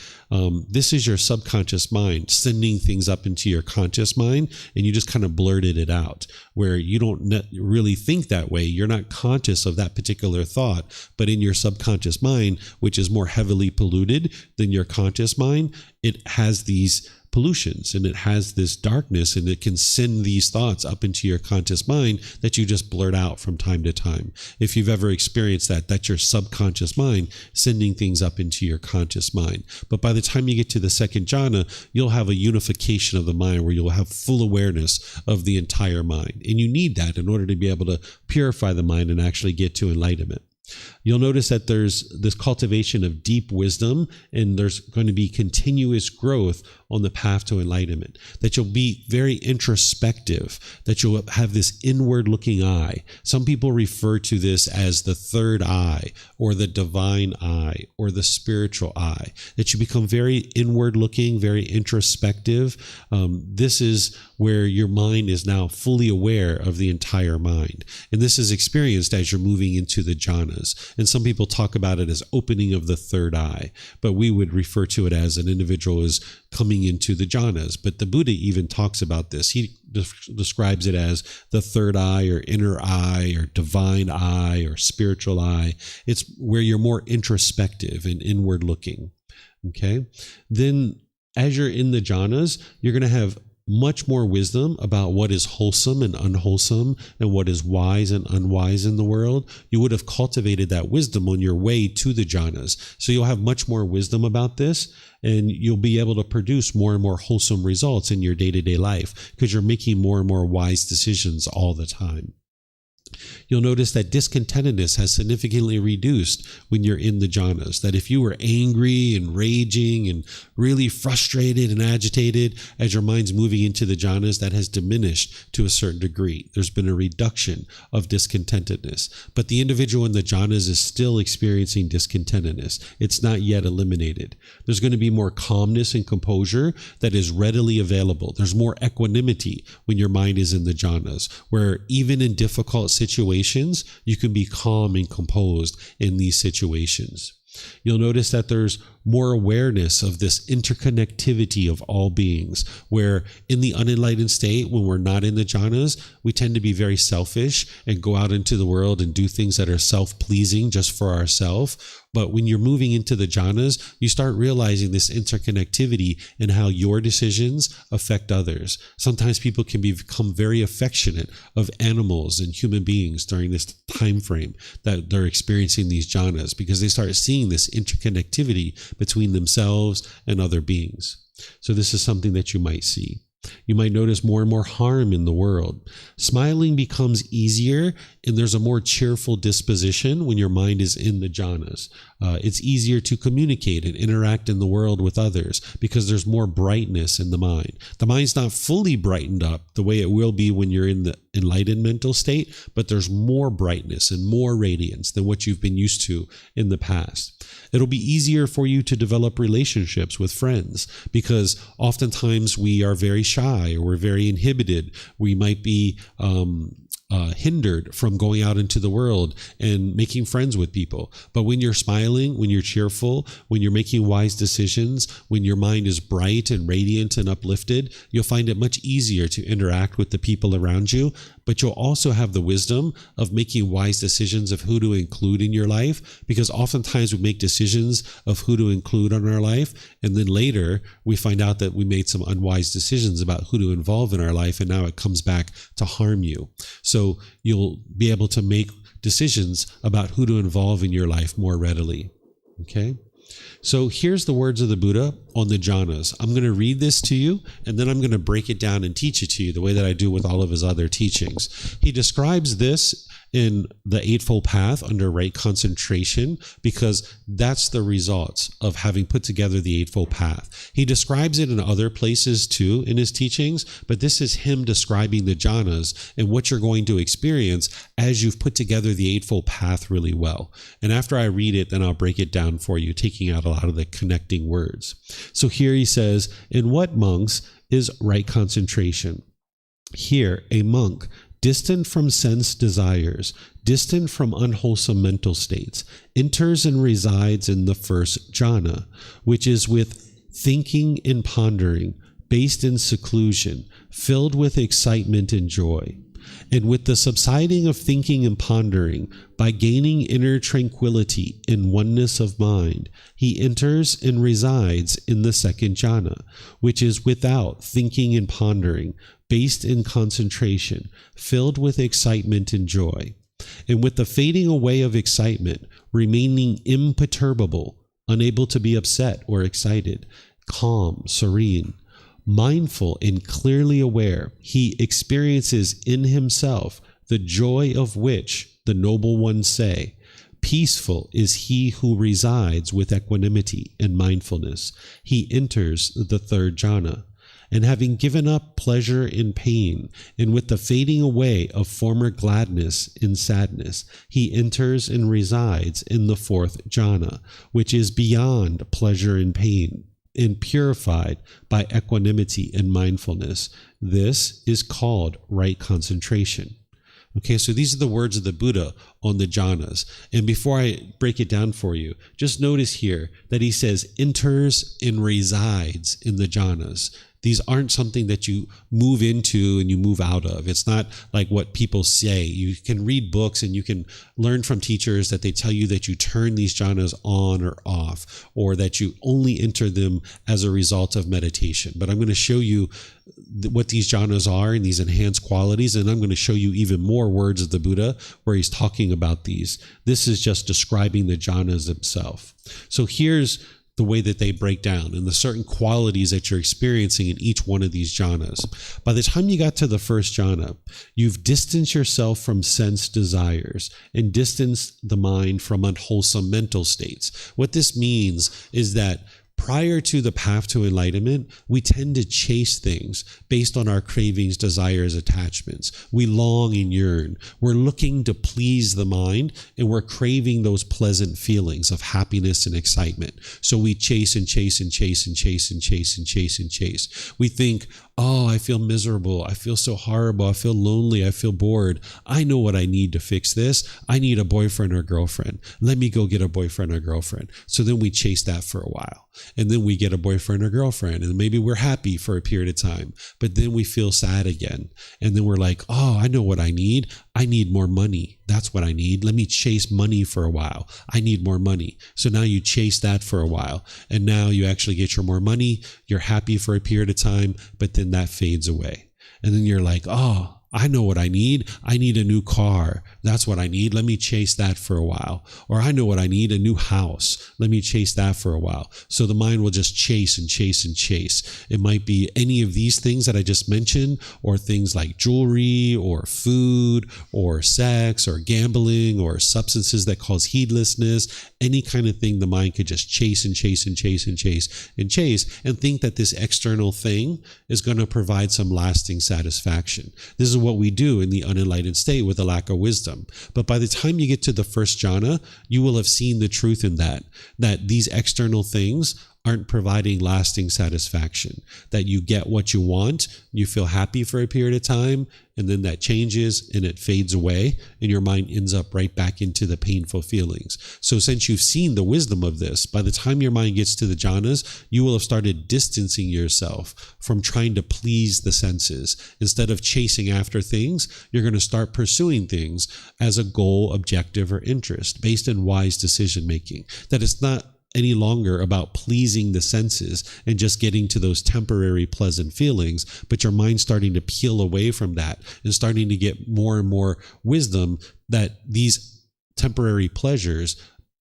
This is your subconscious mind sending things up into your conscious mind, and you just kind of blurted it out, where you don't really think that way. You're not conscious of that particular thought, but in your subconscious mind, which is more heavily polluted than your conscious mind, it has these pollutions and it has this darkness, and it can send these thoughts up into your conscious mind that you just blurt out from time to time. If you've ever experienced that, that's your subconscious mind sending things up into your conscious mind. But by the time you get to the second jhana, you'll have a unification of the mind, where you'll have full awareness of the entire mind. And you need that in order to be able to purify the mind and actually get to enlightenment. You'll notice that there's this cultivation of deep wisdom, and there's going to be continuous growth on the path to enlightenment, that you'll be very introspective, that you'll have this inward looking eye. Some people refer to this as the third eye, or the divine eye, or the spiritual eye, that you become very inward looking, very introspective. This is where your mind is now fully aware of the entire mind. And this is experienced as you're moving into the jhanas. And some people talk about it as opening of the third eye, but we would refer to it as an individual is coming into the jhanas. But the Buddha even talks about this. He describes it as the third eye, or inner eye, or divine eye, or spiritual eye. It's where you're more introspective and inward looking. Okay. Then as you're in the jhanas, you're going to have much more wisdom about what is wholesome and unwholesome, and what is wise and unwise in the world. You would have cultivated that wisdom on your way to the jhanas. So you'll have much more wisdom about this, and you'll be able to produce more and more wholesome results in your day-to-day life, because you're making more and more wise decisions all the time. You'll notice that discontentedness has significantly reduced when you're in the jhanas. That if you were angry and raging and really frustrated and agitated, as your mind's moving into the jhanas, that has diminished to a certain degree. There's been a reduction of discontentedness. But the individual in the jhanas is still experiencing discontentedness. It's not yet eliminated. There's going to be more calmness and composure that is readily available. There's more equanimity when your mind is in the jhanas, where even in difficult situations, situations, you can be calm and composed in these situations. You'll notice that there's more awareness of this interconnectivity of all beings, where in the unenlightened state, when we're not in the jhanas, we tend to be very selfish and go out into the world and do things that are self-pleasing just for ourselves. But when you're moving into the jhanas, you start realizing this interconnectivity and how your decisions affect others. Sometimes people can become very affectionate of animals and human beings during this time frame that they're experiencing these jhanas, because they start seeing this interconnectivity between themselves and other beings. So this is something that you might see. You might notice more and more harm in the world. Smiling becomes easier, and there's a more cheerful disposition when your mind is in the jhanas. It's easier to communicate and interact in the world with others because there's more brightness in the mind. The mind's not fully brightened up the way it will be when you're in the enlightened mental state, but there's more brightness and more radiance than what you've been used to in the past. It'll be easier for you to develop relationships with friends because oftentimes we are very shy or we're very inhibited. We might be hindered from going out into the world and making friends with people. But when you're smiling, when you're cheerful, when you're making wise decisions, when your mind is bright and radiant and uplifted, you'll find it much easier to interact with the people around you. But you'll also have the wisdom of making wise decisions of who to include in your life, because oftentimes we make decisions of who to include in our life, and then later we find out that we made some unwise decisions about who to involve in our life, and now it comes back to harm you. So you'll be able to make decisions about who to involve in your life more readily. Okay? So here's the words of the Buddha on the jhanas. I'm going to read this to you, and then I'm going to break it down and teach it to you the way that I do with all of his other teachings. He describes this in the Eightfold Path under right concentration, because that's the results of having put together the Eightfold Path. He describes it in other places too in his teachings, but this is him describing the jhanas and what you're going to experience as you've put together the Eightfold Path really well. And after I read it, then I'll break it down for you, taking out a lot of the connecting words. So here he says, in what, monks, is right concentration? Here, a monk, distant from sense desires, distant from unwholesome mental states, enters and resides in the first jhana, which is with thinking and pondering, based in seclusion, filled with excitement and joy. And with the subsiding of thinking and pondering, by gaining inner tranquility and oneness of mind, he enters and resides in the second jhana, which is without thinking and pondering, based in concentration, filled with excitement and joy. And with the fading away of excitement, remaining imperturbable, unable to be upset or excited, calm, serene, mindful and clearly aware, he experiences in himself the joy of which the noble ones say, peaceful is he who resides with equanimity and mindfulness. He enters the third jhana. And having given up pleasure and pain, and with the fading away of former gladness and sadness, he enters and resides in the fourth jhana, which is beyond pleasure and pain, and purified by equanimity and mindfulness. This is called right concentration. Okay, so these are the words of the Buddha on the jhanas. And before I break it down for you, just notice here that he says enters and resides in the jhanas. These aren't something that you move into and you move out of. It's not like what people say. You can read books and you can learn from teachers that they tell you that you turn these jhanas on or off, or that you only enter them as a result of meditation. But I'm going to show you what these jhanas are and these enhanced qualities, and I'm going to show you even more words of the Buddha where he's talking about these. This is just describing the jhanas themselves. So here's the way that they break down and the certain qualities that you're experiencing in each one of these jhanas. By the time you got to the first jhana, you've distanced yourself from sense desires and distanced the mind from unwholesome mental states. What this means is that prior to the path to enlightenment, we tend to chase things based on our cravings, desires, attachments. We long and yearn. We're looking to please the mind, and we're craving those pleasant feelings of happiness and excitement. So we chase and chase and chase and chase and chase and chase and chase. We think, oh, I feel miserable. I feel so horrible. I feel lonely. I feel bored. I know what I need to fix this. I need a boyfriend or girlfriend. Let me go get a boyfriend or girlfriend. So then we chase that for a while. And then we get a boyfriend or girlfriend. And maybe we're happy for a period of time. But then we feel sad again. And then we're like, oh, I know what I need. I need more money. That's what I need. Let me chase money for a while. I need more money. So now you chase that for a while. And now you actually get your more money. You're happy for a period of time, but then that fades away. And then you're like, oh, I know what I need. I need a new car. That's what I need. Let me chase that for a while. Or I know what I need, a new house. Let me chase that for a while. So the mind will just chase and chase and chase. It might be any of these things that I just mentioned, or things like jewelry or food or sex or gambling or substances that cause heedlessness. Any kind of thing the mind could just chase and chase and chase and chase and chase and think that this external thing is going to provide some lasting satisfaction. This is what we do in the unenlightened state with a lack of wisdom. But by the time you get to the first jhana, you will have seen the truth in that these external things aren't providing lasting satisfaction, that you get what you want, you feel happy for a period of time, and then that changes and it fades away, and your mind ends up right back into the painful feelings. So since you've seen the wisdom of this, by the time your mind gets to the jhanas, you will have started distancing yourself from trying to please the senses. Instead of chasing after things, you're going to start pursuing things as a goal, objective, or interest based on wise decision making. That it's not any longer about pleasing the senses and just getting to those temporary pleasant feelings, but your mind's starting to peel away from that and starting to get more and more wisdom that these temporary pleasures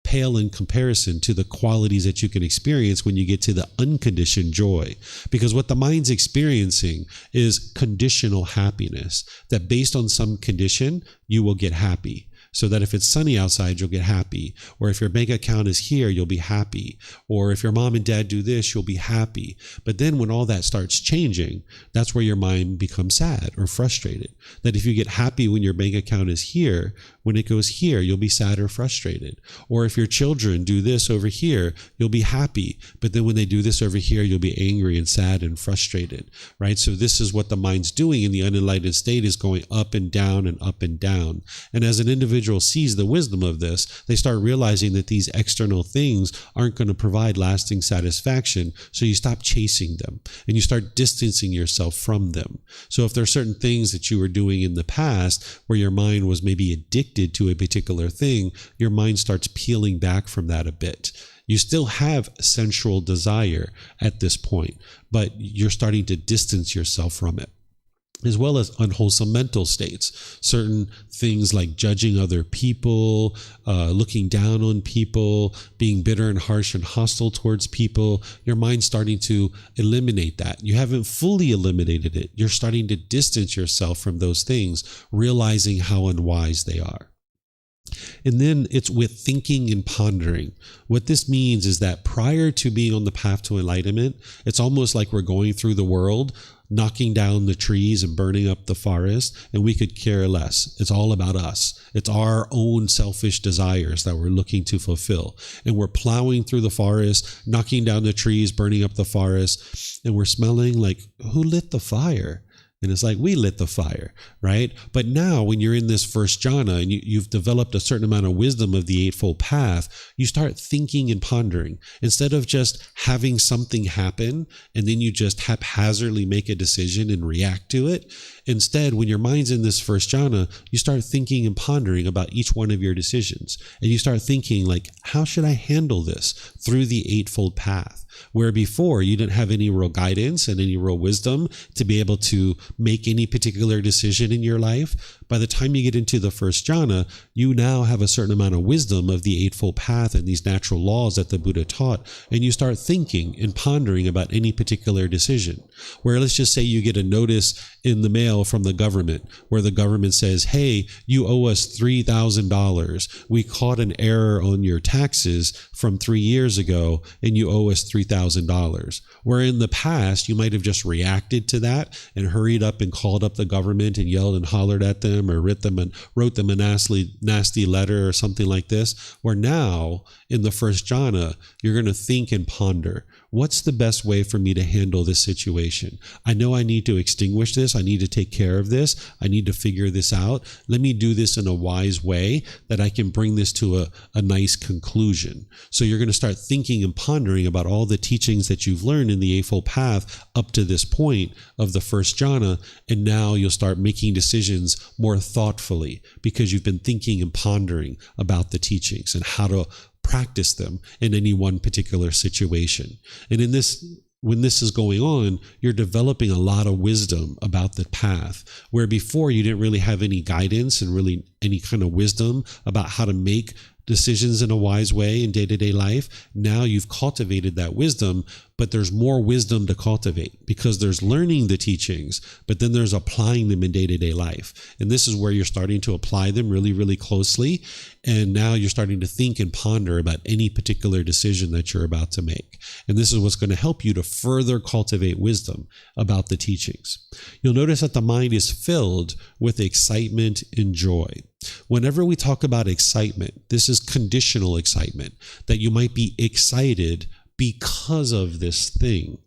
pale in comparison to the qualities that you can experience when you get to the unconditioned joy. Because what the mind's experiencing is conditional happiness, that based on some condition, you will get happy. So that if it's sunny outside, you'll get happy. Or if your bank account is here, you'll be happy. Or if your mom and dad do this, you'll be happy. But then when all that starts changing, that's where your mind becomes sad or frustrated. That if you get happy when your bank account is here, when it goes here, you'll be sad or frustrated. Or if your children do this over here, you'll be happy. But then when they do this over here, you'll be angry and sad and frustrated, right? So this is what the mind's doing in the unenlightened state, is going up and down and up and down. And as an individual sees the wisdom of this, they start realizing that these external things aren't going to provide lasting satisfaction. So you stop chasing them and you start distancing yourself from them. So if there are certain things that you were doing in the past where your mind was maybe addicted to a particular thing, your mind starts peeling back from that a bit. You still have sensual desire at this point, but you're starting to distance yourself from it. As well as unwholesome mental states, certain things like judging other people, looking down on people, being bitter and harsh and hostile towards people. Your mind's starting to eliminate that. You haven't fully eliminated it. You're starting to distance yourself from those things, realizing how unwise they are. And then it's with thinking and pondering. What this means is that prior to being on the path to enlightenment, it's almost like we're going through the world, knocking down the trees and burning up the forest, and we could care less. It's all about us. It's our own selfish desires that we're looking to fulfill. And we're plowing through the forest, knocking down the trees, burning up the forest, and we're smelling like, who lit the fire? And it's like, we lit the fire, right? But now when you're in this first jhana and you've developed a certain amount of wisdom of the Eightfold Path, you start thinking and pondering. Instead of just having something happen and then you just haphazardly make a decision and react to it, instead, when your mind's in this first jhana, you start thinking and pondering about each one of your decisions. And you start thinking like, how should I handle this through the Eightfold Path? Where before you didn't have any real guidance and any real wisdom to be able to make any particular decision in your life. By the time you get into the first jhana, you now have a certain amount of wisdom of the Eightfold Path and these natural laws that the Buddha taught, and you start thinking and pondering about any particular decision. Where let's just say you get a notice in the mail from the government where the government says, hey, you owe us $3,000. We caught an error on your taxes from 3 years ago and you owe us $3,000. Where in the past, you might have just reacted to that and hurried up and called up the government and yelled and hollered at them or wrote them a nasty letter or something like this. Where now, in the first jhana, you're going to think and ponder, what's the best way for me to handle this situation? I know I need to extinguish this. I need to take care of this. I need to figure this out. Let me do this in a wise way that I can bring this to a nice conclusion. So you're going to start thinking and pondering about all the teachings that you've learned in the Eightfold Path up to this point of the first jhana. And now you'll start making decisions more thoughtfully because you've been thinking and pondering about the teachings and how to practice them in any one particular situation. And when this is going on, you're developing a lot of wisdom about the path, where before you didn't really have any guidance and really any kind of wisdom about how to make decisions in a wise way in day-to-day life. Now you've cultivated that wisdom, but there's more wisdom to cultivate because there's learning the teachings, but then there's applying them in day-to-day life. And this is where you're starting to apply them really, really closely. And now you're starting to think and ponder about any particular decision that you're about to make. And this is what's going to help you to further cultivate wisdom about the teachings. You'll notice that the mind is filled with excitement and joy. Whenever we talk about excitement, this is conditional excitement, that you might be excited because of this thing.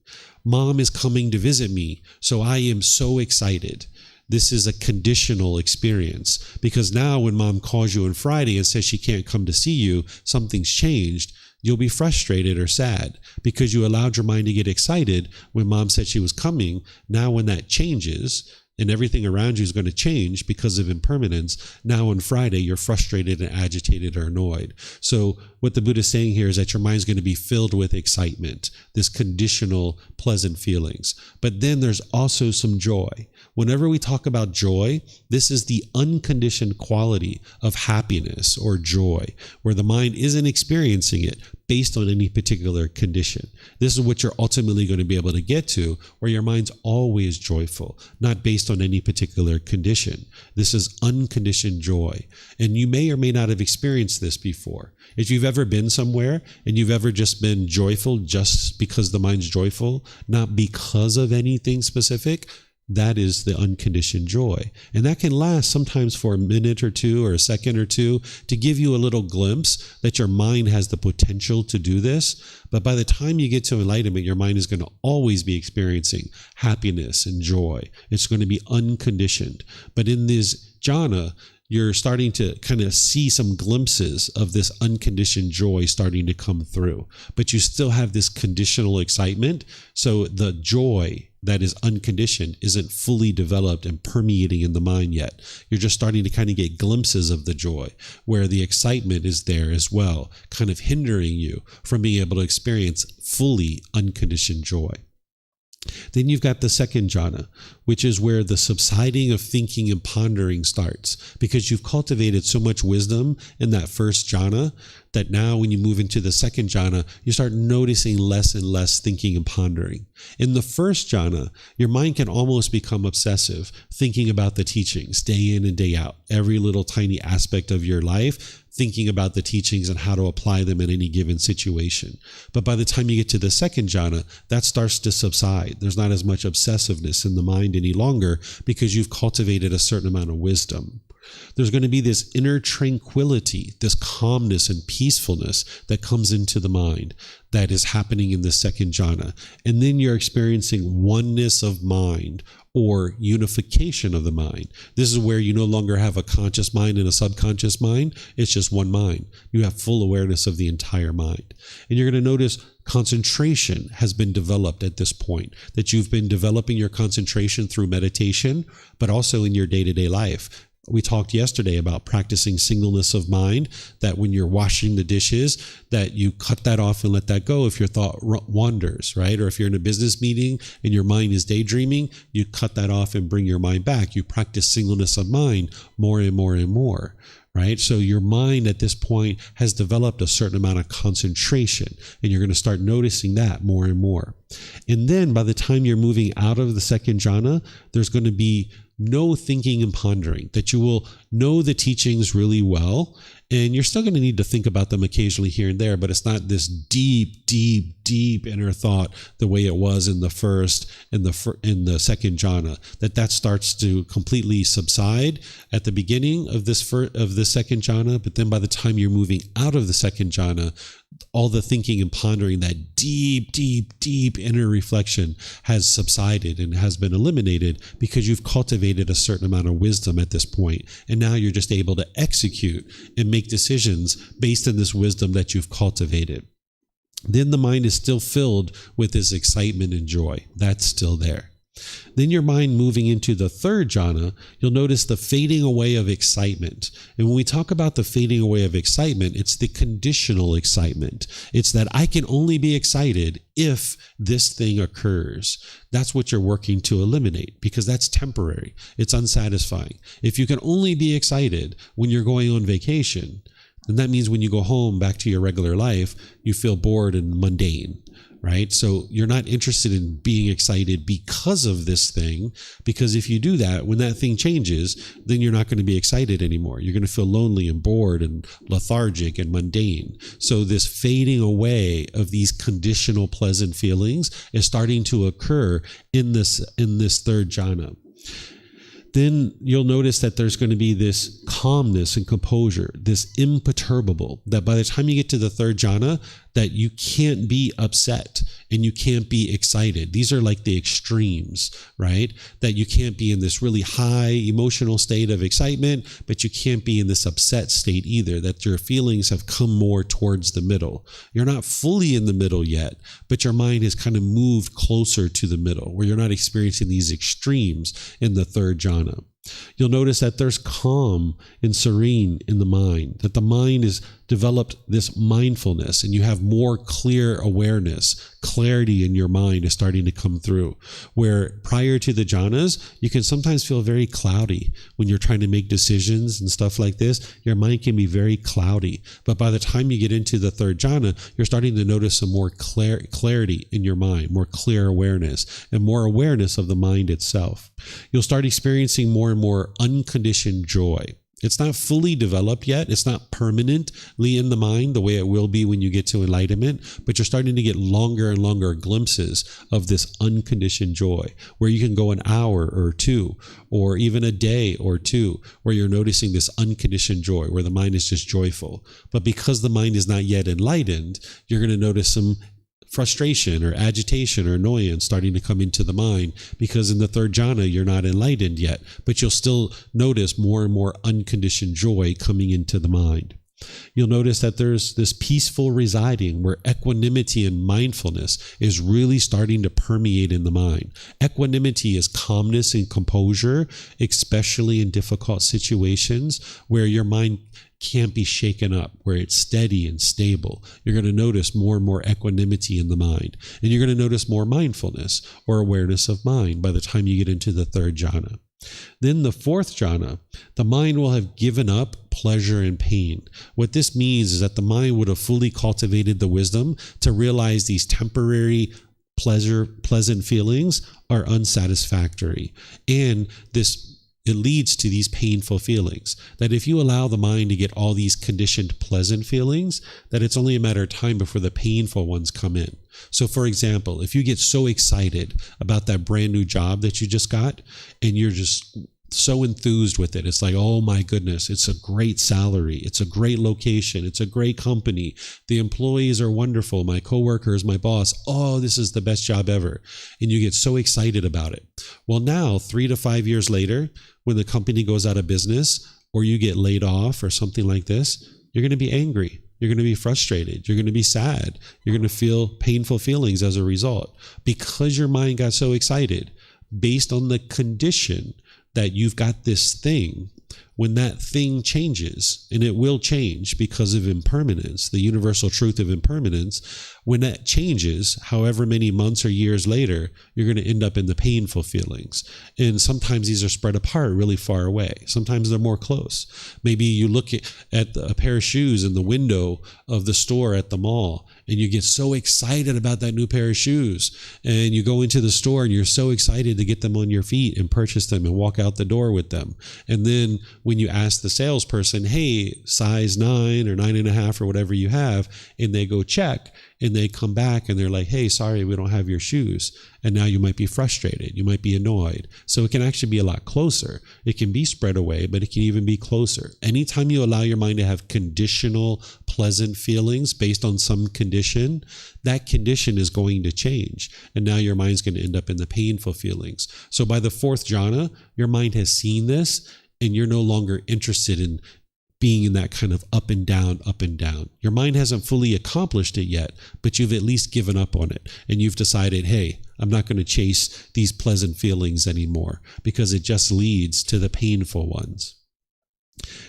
Mom is coming to visit me, so I am so excited. This is a conditional experience because now when mom calls you on Friday and says she can't come to see you, something's changed. You'll be frustrated or sad because you allowed your mind to get excited when mom said she was coming. Now when that changes, and everything around you is going to change because of impermanence, now on Friday, you're frustrated and agitated or annoyed. So what the Buddha is saying here is that your mind's going to be filled with excitement, this conditional, pleasant feelings. But then there's also some joy. Whenever we talk about joy, this is the unconditioned quality of happiness or joy, where the mind isn't experiencing it based on any particular condition. This is what you're ultimately going to be able to get to, where your mind's always joyful, not based on any particular condition. This is unconditioned joy. And you may or may not have experienced this before. If you've ever been somewhere and you've ever just been joyful just because the mind's joyful, not because of anything specific, that is the unconditioned joy. And that can last sometimes for a minute or two or a second or two to give you a little glimpse that your mind has the potential to do this. But by the time you get to enlightenment, your mind is going to always be experiencing happiness and joy. It's going to be unconditioned. But in this jhana, you're starting to kind of see some glimpses of this unconditioned joy starting to come through. But you still have this conditional excitement. So the joy that is unconditioned isn't fully developed and permeating in the mind yet. You're just starting to kind of get glimpses of the joy, where the excitement is there as well, kind of hindering you from being able to experience fully unconditioned joy. Then you've got the second jhana, which is where the subsiding of thinking and pondering starts, because you've cultivated so much wisdom in that first jhana that now when you move into the second jhana, you start noticing less and less thinking and pondering. In the first jhana, your mind can almost become obsessive, thinking about the teachings day in and day out, every little tiny aspect of your life, thinking about the teachings and how to apply them in any given situation. But by the time you get to the second jhana, that starts to subside. There's not as much obsessiveness in the mind any longer because you've cultivated a certain amount of wisdom. There's going to be this inner tranquility, this calmness and peacefulness that comes into the mind that is happening in the second jhana. And then you're experiencing oneness of mind or unification of the mind. This is where you no longer have a conscious mind and a subconscious mind. It's just one mind. You have full awareness of the entire mind. And you're going to notice concentration has been developed at this point, that you've been developing your concentration through meditation, but also in your day-to-day life. we talked yesterday about practicing singleness of mind, that when you're washing the dishes, that you cut that off and let that go if your thought wanders, right? Or if you're in a business meeting and your mind is daydreaming, you cut that off and bring your mind back. You practice singleness of mind more and more and more, right? So your mind at this point has developed a certain amount of concentration, and you're going to start noticing that more and more. And then by the time you're moving out of the second jhana, there's going to be no thinking and pondering, that you will know the teachings really well, and you're still going to need to think about them occasionally here and there, but it's not this deep inner thought the way it was in the first and the second jhana. That starts to completely subside at the beginning of the second jhana, but then by the time you're moving out of the second jhana, all the thinking and pondering, that deep inner reflection has subsided and has been eliminated, because you've cultivated a certain amount of wisdom at this point. And now you're just able to execute and make decisions based on this wisdom that you've cultivated. Then the mind is still filled with this excitement and joy. That's still there. Then your mind moving into the third jhana, you'll notice the fading away of excitement. And when we talk about the fading away of excitement, it's the conditional excitement. It's that I can only be excited if this thing occurs. That's what you're working to eliminate, because that's temporary. It's unsatisfying. If you can only be excited when you're going on vacation, then that means when you go home back to your regular life, you feel bored and mundane, right? So you're not interested in being excited because of this thing, because if you do that, when that thing changes, then you're not going to be excited anymore. You're going to feel lonely and bored and lethargic and mundane. So this fading away of these conditional pleasant feelings is starting to occur in this third jhana. Then you'll notice that there's going to be this calmness and composure, this imperturbable, that by the time you get to the third jhana, that you can't be upset and you can't be excited. These are like the extremes, right? That you can't be in this really high emotional state of excitement, but you can't be in this upset state either, that your feelings have come more towards the middle. You're not fully in the middle yet, but your mind has kind of moved closer to the middle, where you're not experiencing these extremes in the third jhana. You'll notice that there's calm and serene in the mind, that the mind has developed this mindfulness, and you have more clear awareness. Clarity in your mind is starting to come through, where prior to the jhanas, you can sometimes feel very cloudy when you're trying to make decisions and stuff like this. Your mind can be very cloudy, but by the time you get into the third jhana, you're starting to notice some more clarity in your mind, more clear awareness, and more awareness of the mind itself. You'll start experiencing more and more unconditioned joy. It's not fully developed yet. It's not permanently in the mind the way it will be when you get to enlightenment, but you're starting to get longer and longer glimpses of this unconditioned joy, where you can go an hour or two, or even a day or two, where you're noticing this unconditioned joy, where the mind is just joyful. But because the mind is not yet enlightened, you're going to notice some frustration or agitation or annoyance starting to come into the mind, because in the third jhana you're not enlightened yet, but you'll still notice more and more unconditioned joy coming into the mind. You'll notice that there's this peaceful residing, where equanimity and mindfulness is really starting to permeate in the mind. Equanimity is calmness and composure, especially in difficult situations where your mind can't be shaken up, where it's steady and stable. You're going to notice more and more equanimity in the mind, and you're going to notice more mindfulness or awareness of mind by the time you get into the third jhana. Then the fourth jhana, the mind will have given up pleasure and pain. What this means is that the mind would have fully cultivated the wisdom to realize these temporary pleasant feelings are unsatisfactory, and it leads to these painful feelings. That if you allow the mind to get all these conditioned pleasant feelings, that it's only a matter of time before the painful ones come in. So for example, if you get so excited about that brand new job that you just got, and you're just so enthused with it, it's like, oh my goodness, it's a great salary, it's a great location, it's a great company, the employees are wonderful, my coworkers, my boss, oh, this is the best job ever. And you get so excited about it. Well, now 3 to 5 years later, when the company goes out of business, or you get laid off or something like this, you're going to be angry. You're going to be frustrated. You're going to be sad. You're going to feel painful feelings as a result, because your mind got so excited based on the condition that you've got this thing when that thing changes, and it will change because of impermanence, the universal truth of impermanence, when that changes, however many months or years later, you're going to end up in the painful feelings. And sometimes these are spread apart really far away. Sometimes they're more close. Maybe you look at a pair of shoes in the window of the store at the mall, and you get so excited about that new pair of shoes. And you go into the store and you're so excited to get them on your feet and purchase them and walk out the door with them. And then when you ask the salesperson, hey, size 9 or 9.5 or whatever you have, and they go check, and they come back and they're like, hey, sorry, we don't have your shoes. And now you might be frustrated. You might be annoyed. So it can actually be a lot closer. It can be spread away, but it can even be closer. Anytime you allow your mind to have conditional, pleasant feelings based on some condition, that condition is going to change. And now your mind's going to end up in the painful feelings. So by the fourth jhana, your mind has seen this, and you're no longer interested in being in that kind of up and down, up and down. Your mind hasn't fully accomplished it yet, but you've at least given up on it. And you've decided, hey, I'm not going to chase these pleasant feelings anymore because it just leads to the painful ones.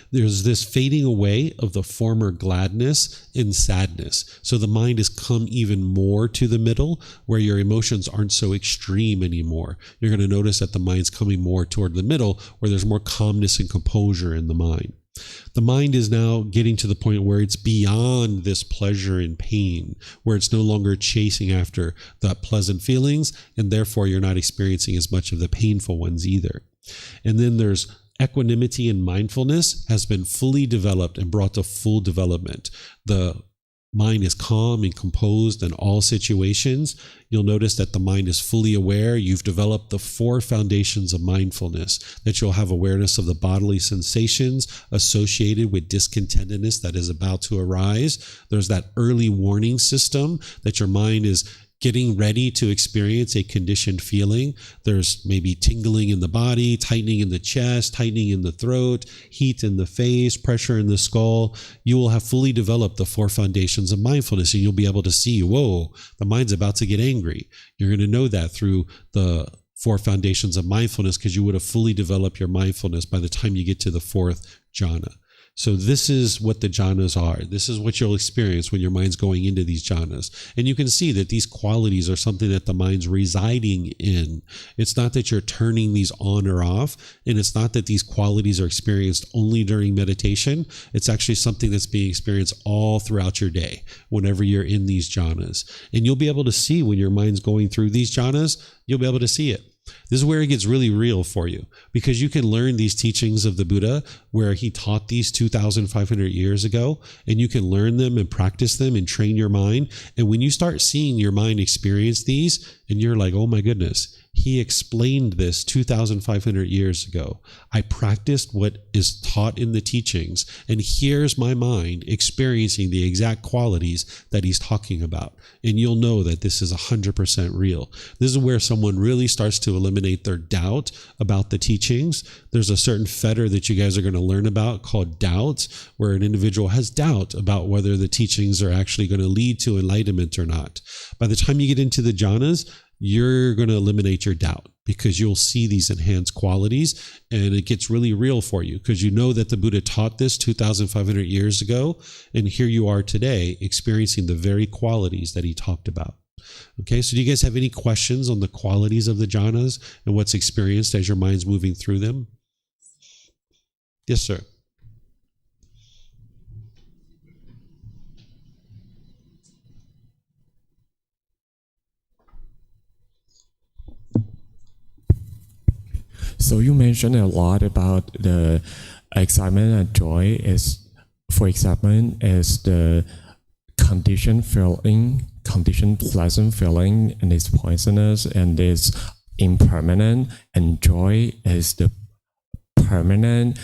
There's this fading away of the former gladness and sadness. So the mind has come even more to the middle where your emotions aren't so extreme anymore. You're going to notice that the mind's coming more toward the middle where there's more calmness and composure in the mind. The mind is now getting to the point where it's beyond this pleasure and pain, where it's no longer chasing after the pleasant feelings, and therefore you're not experiencing as much of the painful ones either. And then there's equanimity and mindfulness has been fully developed and brought to full development. The mind is calm and composed in all situations. You'll notice that the mind is fully aware. You've developed the 4 foundations of mindfulness, that you'll have awareness of the bodily sensations associated with discontentedness that is about to arise. There's that early warning system that your mind is getting ready to experience a conditioned feeling. There's maybe tingling in the body, tightening in the chest, tightening in the throat, heat in the face, pressure in the skull. You will have fully developed the 4 foundations of mindfulness, and you'll be able to see, whoa, the mind's about to get angry. You're going to know that through the 4 foundations of mindfulness because you would have fully developed your mindfulness by the time you get to the 4th jhana. So this is what the jhanas are. This is what you'll experience when your mind's going into these jhanas. And you can see that these qualities are something that the mind's residing in. It's not that you're turning these on or off, and it's not that these qualities are experienced only during meditation. It's actually something that's being experienced all throughout your day whenever you're in these jhanas. And you'll be able to see when your mind's going through these jhanas, you'll be able to see it. This is where it gets really real for you, because you can learn these teachings of the Buddha where he taught these 2,500 years ago, and you can learn them and practice them and train your mind. And when you start seeing your mind experience these, and you're like, oh my goodness, he explained this 2,500 years ago. I practiced what is taught in the teachings, and here's my mind experiencing the exact qualities that he's talking about. And you'll know that this is 100% real. This is where someone really starts to eliminate their doubt about the teachings. There's a certain fetter that you guys are going to learn about called doubt, where an individual has doubt about whether the teachings are actually going to lead to enlightenment or not. By the time you get into the jhanas, you're going to eliminate your doubt because you'll see these enhanced qualities, and it gets really real for you because you know that the Buddha taught this 2,500 years ago, and here you are today experiencing the very qualities that he talked about. Okay, so do you guys have any questions on the qualities of the jhanas and what's experienced as your mind's moving through them? Yes, sir. So you mentioned a lot about the excitement and joy is, for example, is the conditioned feeling, conditioned pleasant feeling, and it's poisonous and it's impermanent, and joy is the permanent,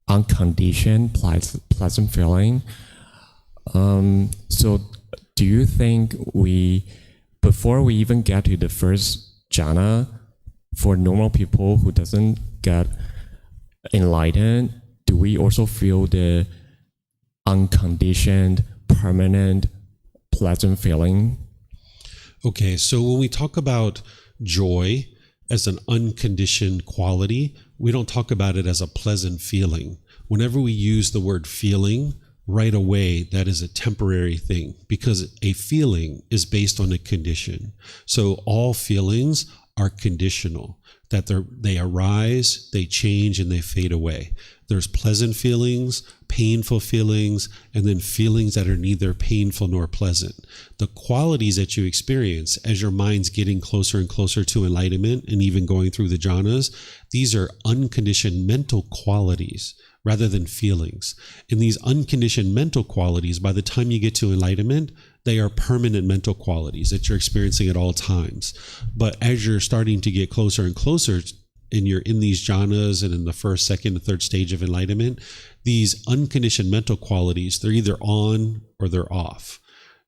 unconditioned, pleasant feeling. So do you think before we even get to the first jhana, for normal people who doesn't get enlightened, do we also feel the unconditioned, permanent, pleasant feeling? Okay, so when we talk about joy, as an unconditioned quality. We don't talk about it as a pleasant feeling. Whenever we use the word feeling, right away, that is a temporary thing, because a feeling is based on a condition. So all feelings are conditional, that they arise, they change, and they fade away. There's pleasant feelings, painful feelings, and then feelings that are neither painful nor pleasant. The qualities that you experience as your mind's getting closer and closer to enlightenment and even going through the jhanas, these are unconditioned mental qualities rather than feelings. And these unconditioned mental qualities, by the time you get to enlightenment, they are permanent mental qualities that you're experiencing at all times. But as you're starting to get closer and closer, and you're in these jhanas and in the first, second, and third stage of enlightenment, these unconditioned mental qualities, they're either on or they're off.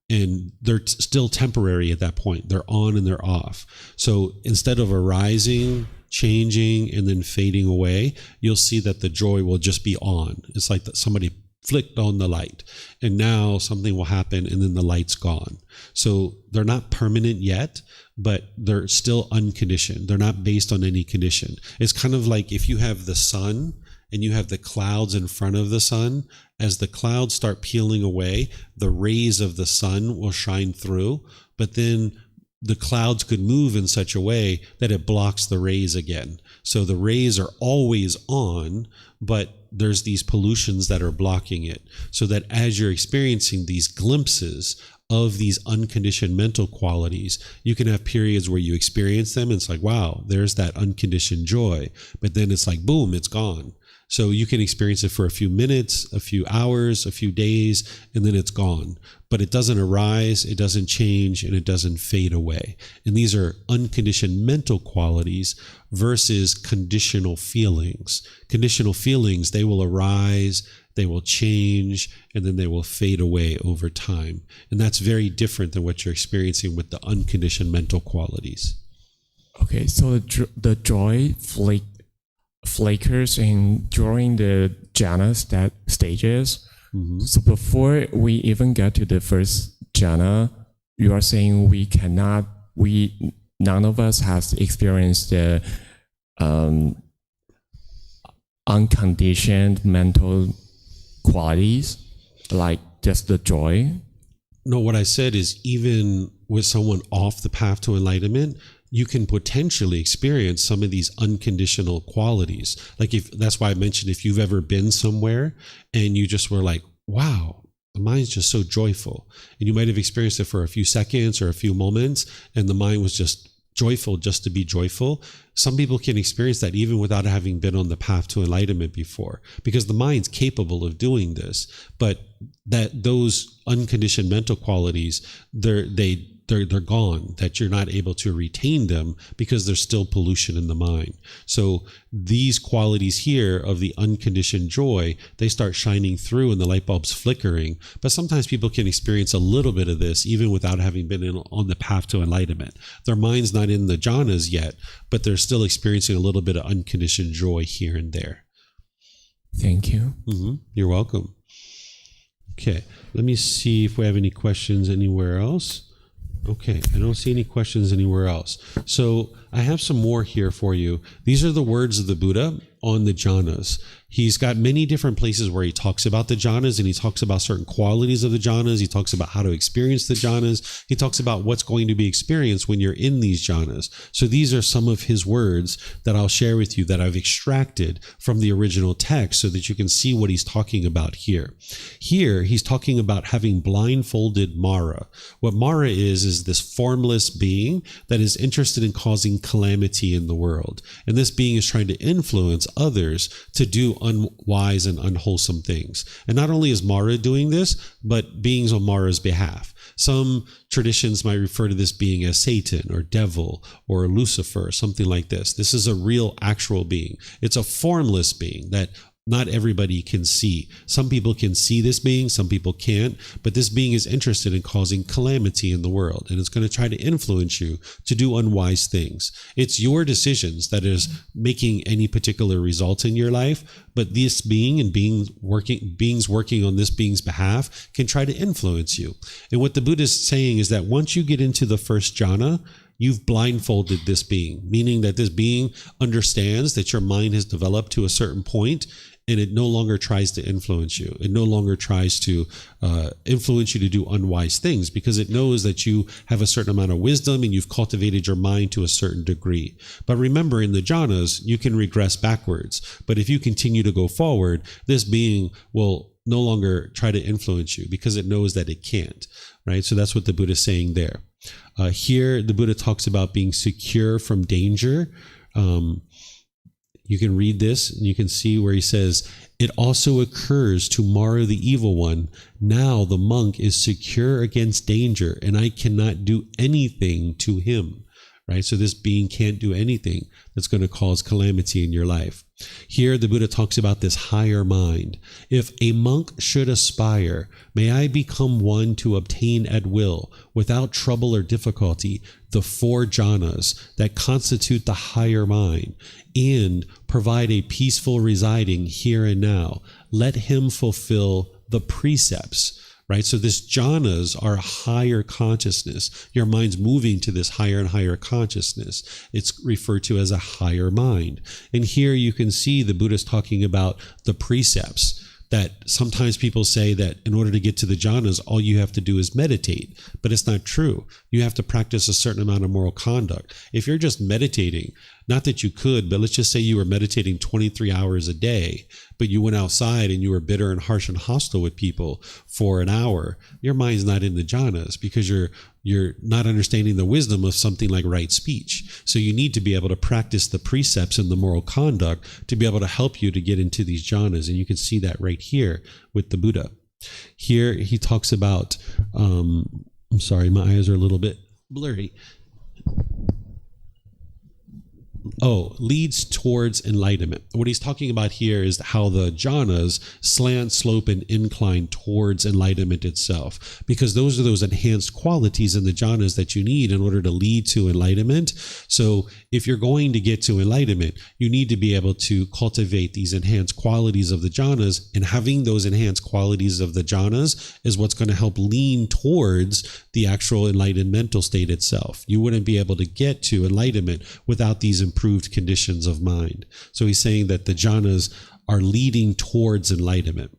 And they're still temporary at that point. They're on and they're off. So instead of arising, changing, and then fading away, you'll see that the joy will just be on. It's like that somebody flicked on the light, and now something will happen, and then the light's gone. So they're not permanent yet, but they're still unconditioned. They're not based on any condition. It's kind of like if you have the sun and you have the clouds in front of the sun. As the clouds start peeling away, the rays of the sun will shine through, but then the clouds could move in such a way that it blocks the rays again. So the rays are always on, but there's these pollutions that are blocking it. So that as you're experiencing these glimpses of these unconditioned mental qualities, you can have periods where you experience them and it's like, wow, there's that unconditioned joy. But then it's like, boom, it's gone. So you can experience it for a few minutes, a few hours, a few days, and then it's gone. But it doesn't arise, it doesn't change, and it doesn't fade away. And these are unconditioned mental qualities versus conditional feelings. Conditional feelings, they will arise, they will change, and then they will fade away over time. And that's very different than what you're experiencing with the unconditioned mental qualities. Okay, so the joy flickers during the jhana stages. Mm-hmm. So before we even get to the first jhana, you are saying none of us has experienced the unconditioned mental qualities, like just the joy. No, what I said is even with someone off the path to enlightenment, you can potentially experience some of these unconditional qualities. Like that's why I mentioned if you've ever been somewhere and you just were like, wow, the mind's just so joyful. And you might have experienced it for a few seconds or a few moments, and the mind was just joyful just to be joyful. Some people can experience that even without having been on the path to enlightenment before, because the mind's capable of doing this. But those unconditioned mental qualities, they're gone, that you're not able to retain them because there's still pollution in the mind. So these qualities here of the unconditioned joy, they start shining through and the light bulb's flickering. But sometimes people can experience a little bit of this even without having been on the path to enlightenment. Their mind's not in the jhanas yet, but they're still experiencing a little bit of unconditioned joy here and there. Thank you. Mm-hmm. You're welcome. Okay, let me see if we have any questions anywhere else. Okay, I don't see any questions anywhere else. So I have some more here for you. These are the words of the Buddha on the jhanas. He's got many different places where he talks about the jhanas, and he talks about certain qualities of the jhanas. He talks about how to experience the jhanas. He talks about what's going to be experienced when you're in these jhanas. So these are some of his words that I'll share with you that I've extracted from the original text so that you can see what he's talking about here. Here, he's talking about having blindfolded Mara. What Mara is this formless being that is interested in causing calamity in the world. And this being is trying to influence others to do unwise and unwholesome things. And not only is Mara doing this, but beings on Mara's behalf. Some traditions might refer to this being as Satan or devil or Lucifer, something like this. This is a real actual being. It's a formless being that not everybody can see. Some people can see this being, some people can't, but this being is interested in causing calamity in the world, and it's going to try to influence you to do unwise things. It's your decisions that is making any particular result in your life, but this being and beings working on this being's behalf can try to influence you. And what the Buddha is saying is that once you get into the first jhana, you've blindfolded this being, meaning that this being understands that your mind has developed to a certain point, and it no longer tries to influence you. It no longer tries to influence you to do unwise things, because it knows that you have a certain amount of wisdom and you've cultivated your mind to a certain degree. But remember, in the jhanas, you can regress backwards. But if you continue to go forward, this being will no longer try to influence you because it knows that it can't, right? So that's what the Buddha is saying there. Here, the Buddha talks about being secure from danger. You can read this and you can see where he says, it also occurs to Mara the evil one. Now the monk is secure against danger, and I cannot do anything to him. Right? So this being can't do anything that's going to cause calamity in your life. Here, the Buddha talks about this higher mind. If a monk should aspire, may I become one to obtain at will, without trouble or difficulty, the 4 jhanas that constitute the higher mind, and provide a peaceful residing here and now. Let him fulfill the precepts. Right? So this jhanas are higher consciousness. Your mind's moving to this higher and higher consciousness. It's referred to as a higher mind. And here you can see the Buddha's talking about the precepts, that sometimes people say that in order to get to the jhanas, all you have to do is meditate. But it's not true. You have to practice a certain amount of moral conduct. If you're just meditating, not that you could, but let's just say you were meditating 23 hours a day, but you went outside and you were bitter and harsh and hostile with people for an hour, your mind's not in the jhanas because you're not understanding the wisdom of something like right speech. So you need to be able to practice the precepts and the moral conduct to be able to help you to get into these jhanas. And you can see that right here with the Buddha. Here he talks about, I'm sorry, my eyes are a little bit blurry. Leads towards enlightenment. What he's talking about here is how the jhanas slant, slope, and incline towards enlightenment itself, because those are those enhanced qualities in the jhanas that you need in order to lead to enlightenment. So if you're going to get to enlightenment, you need to be able to cultivate these enhanced qualities of the jhanas, and having those enhanced qualities of the jhanas is what's going to help lean towards the actual enlightened mental state itself. You wouldn't be able to get to enlightenment without these improved conditions of mind. So he's saying that the jhanas are leading towards enlightenment.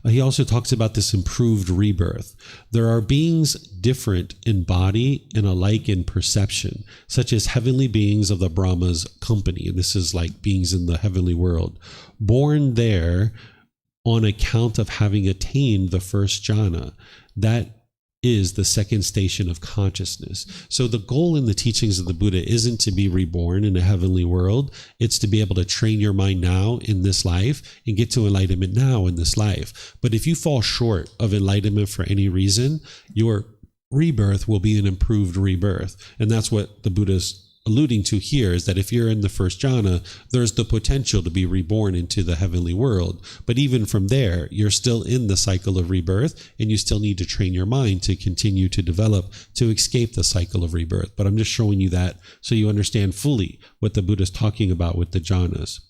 He also talks about this improved rebirth. There are beings different in body and alike in perception, such as heavenly beings of the Brahma's company. And this is like beings in the heavenly world, born there on account of having attained the first jhana. That is the second station of consciousness. So the goal in the teachings of the Buddha isn't to be reborn in a heavenly world. It's to be able to train your mind now in this life and get to enlightenment now in this life. But if you fall short of enlightenment for any reason, your rebirth will be an improved rebirth. And that's what the Buddha's alluding to here, is that if you're in the first jhana, there's the potential to be reborn into the heavenly world. But even from there, you're still in the cycle of rebirth, and you still need to train your mind to continue to develop to escape the cycle of rebirth. But I'm just showing you that so you understand fully what the Buddha is talking about with the jhanas.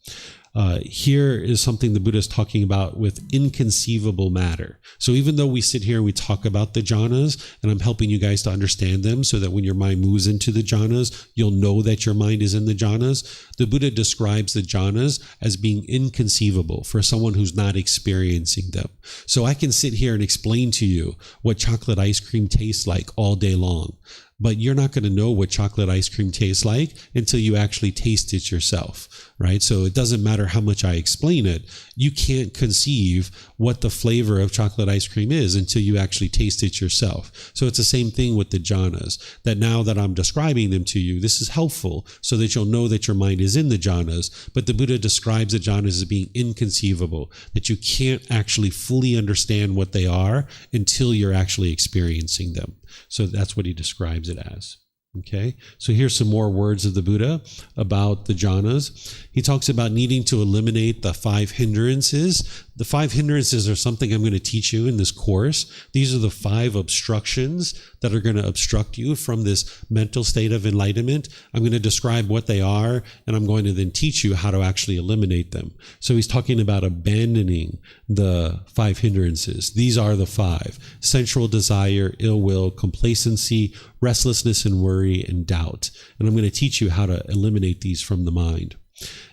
Here is something the Buddha is talking about with inconceivable matter. So even though we sit here and we talk about the jhanas, and I'm helping you guys to understand them so that when your mind moves into the jhanas, you'll know that your mind is in the jhanas, the Buddha describes the jhanas as being inconceivable for someone who's not experiencing them. So I can sit here and explain to you what chocolate ice cream tastes like all day long, but you're not going to know what chocolate ice cream tastes like until you actually taste it yourself, right? So it doesn't matter how much I explain it. You can't conceive what the flavor of chocolate ice cream is until you actually taste it yourself. So it's the same thing with the jhanas, that now that I'm describing them to you, this is helpful so that you'll know that your mind is in the jhanas. But the Buddha describes the jhanas as being inconceivable, that you can't actually fully understand what they are until you're actually experiencing them. So that's what he describes it as. Okay, so here's some more words of the Buddha about the jhanas. He talks about needing to eliminate the 5 hindrances. The 5 hindrances are something I'm going to teach you in this course. These are the 5 obstructions that are going to obstruct you from this mental state of enlightenment. I'm going to describe what they are, and I'm going to then teach you how to actually eliminate them. So he's talking about abandoning the 5 hindrances. These are the 5: sensual desire, ill will, complacency, restlessness and worry and doubt. And I'm going to teach you how to eliminate these from the mind.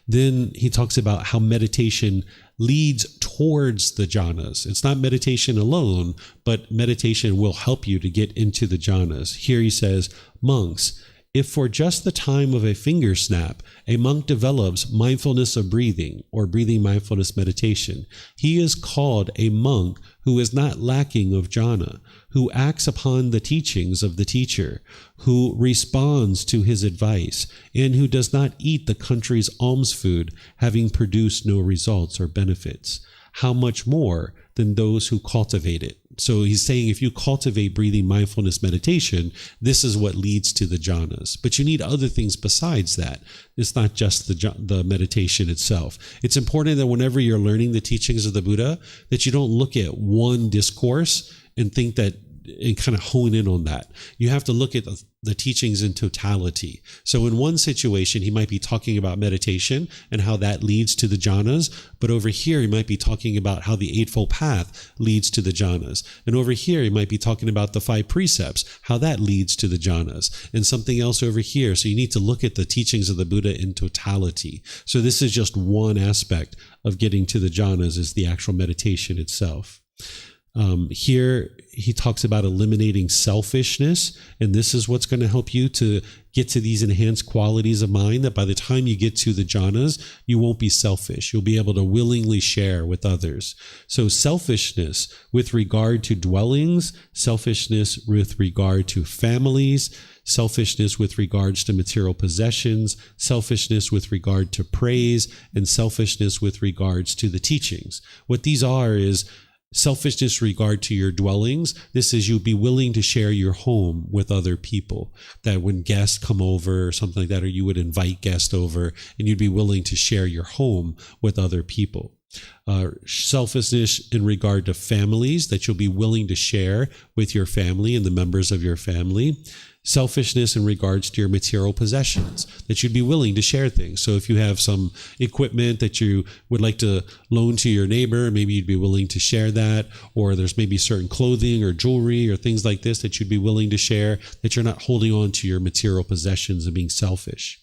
Then he talks about how meditation leads towards the jhanas. It's not meditation alone, but meditation will help you to get into the jhanas. Here he says, monks, if for just the time of a finger snap, a monk develops mindfulness of breathing or breathing mindfulness meditation, he is called a monk who is not lacking of jhana, who acts upon the teachings of the teacher, who responds to his advice, and who does not eat the country's alms food, having produced no results or benefits. How much more than those who cultivate it? So he's saying if you cultivate breathing mindfulness meditation, this is what leads to the jhanas. But you need other things besides that. It's not just the meditation itself. It's important that whenever you're learning the teachings of the Buddha, that you don't look at one discourse and think that and kind of hone in on that. You have to look at the teachings in totality. So in one situation, he might be talking about meditation and how that leads to the jhanas, but over here, he might be talking about how the Eightfold Path leads to the jhanas. And over here, he might be talking about the 5 precepts, how that leads to the jhanas, and something else over here. So you need to look at the teachings of the Buddha in totality. So this is just one aspect of getting to the jhanas, is the actual meditation itself. Here he talks about eliminating selfishness, and this is what's going to help you to get to these enhanced qualities of mind, that by the time you get to the jhanas, you won't be selfish. You'll be able to willingly share with others. So selfishness with regard to dwellings, selfishness with regard to families, selfishness with regards to material possessions, selfishness with regard to praise, and selfishness with regards to the teachings. What these are is selfishness regard to your dwellings. This is you be willing to share your home with other people, that when guests come over or something like that, or you would invite guests over and you'd be willing to share your home with other people. Selfishness in regard to families, that you'll be willing to share with your family and the members of your family. Selfishness in regards to your material possessions, that you'd be willing to share things. So if you have some equipment that you would like to loan to your neighbor, maybe you'd be willing to share that, or there's maybe certain clothing or jewelry or things like this that you'd be willing to share, that you're not holding on to your material possessions and being selfish.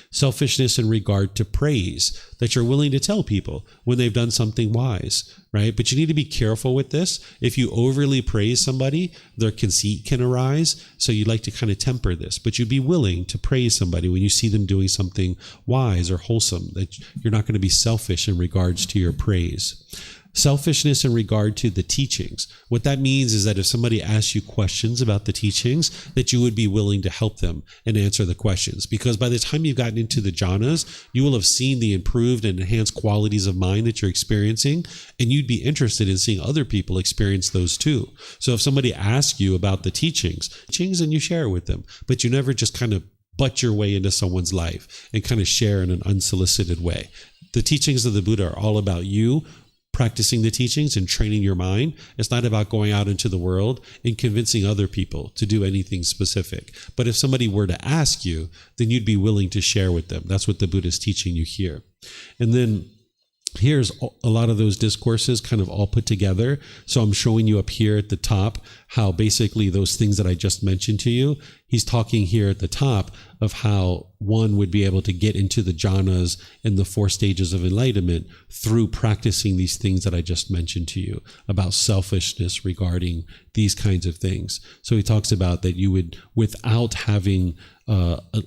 Selfishness in regard to praise, that you're willing to tell people when they've done something wise, right? But you need to be careful with this. If you overly praise somebody, their conceit can arise. So you'd like to kind of temper this, but you'd be willing to praise somebody when you see them doing something wise or wholesome, that you're not going to be selfish in regards to your praise. Selfishness in regard to the teachings. What that means is that if somebody asks you questions about the teachings, that you would be willing to help them and answer the questions. Because by the time you've gotten into the jhanas, you will have seen the improved and enhanced qualities of mind that you're experiencing, and you'd be interested in seeing other people experience those too. So if somebody asks you about the teachings, and you share with them, but you never just kind of butt your way into someone's life and kind of share in an unsolicited way. The teachings of the Buddha are all about you practicing the teachings and training your mind. It's not about going out into the world and convincing other people to do anything specific. But if somebody were to ask you, then you'd be willing to share with them. That's what the Buddha is teaching you here. And then here's a lot of those discourses kind of all put together. So I'm showing you up here at the top how basically those things that I just mentioned to you, he's talking here at the top of how one would be able to get into the jhanas and the 4 stages of enlightenment through practicing these things that I just mentioned to you about selfishness regarding these kinds of things. So he talks about that you would, without having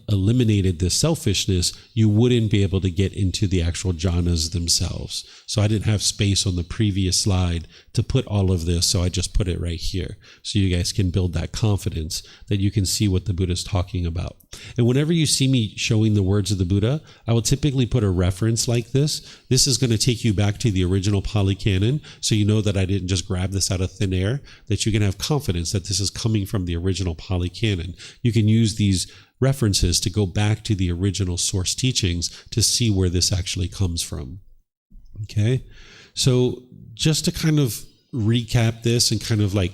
eliminated this selfishness, you wouldn't be able to get into the actual jhanas themselves. So I didn't have space on the previous slide to put all of this, so I just put it right here. So you guys can build that confidence that you can see what the Buddha is talking about. And whenever you see me showing the words of the Buddha, I will typically put a reference like this. This is going to take you back to the original Pali Canon, so you know that I didn't just grab this out of thin air, that you can have confidence that this is coming from the original Pali Canon. You can use these references to go back to the original source teachings to see where this actually comes from. Okay, so just to kind of recap this and kind of like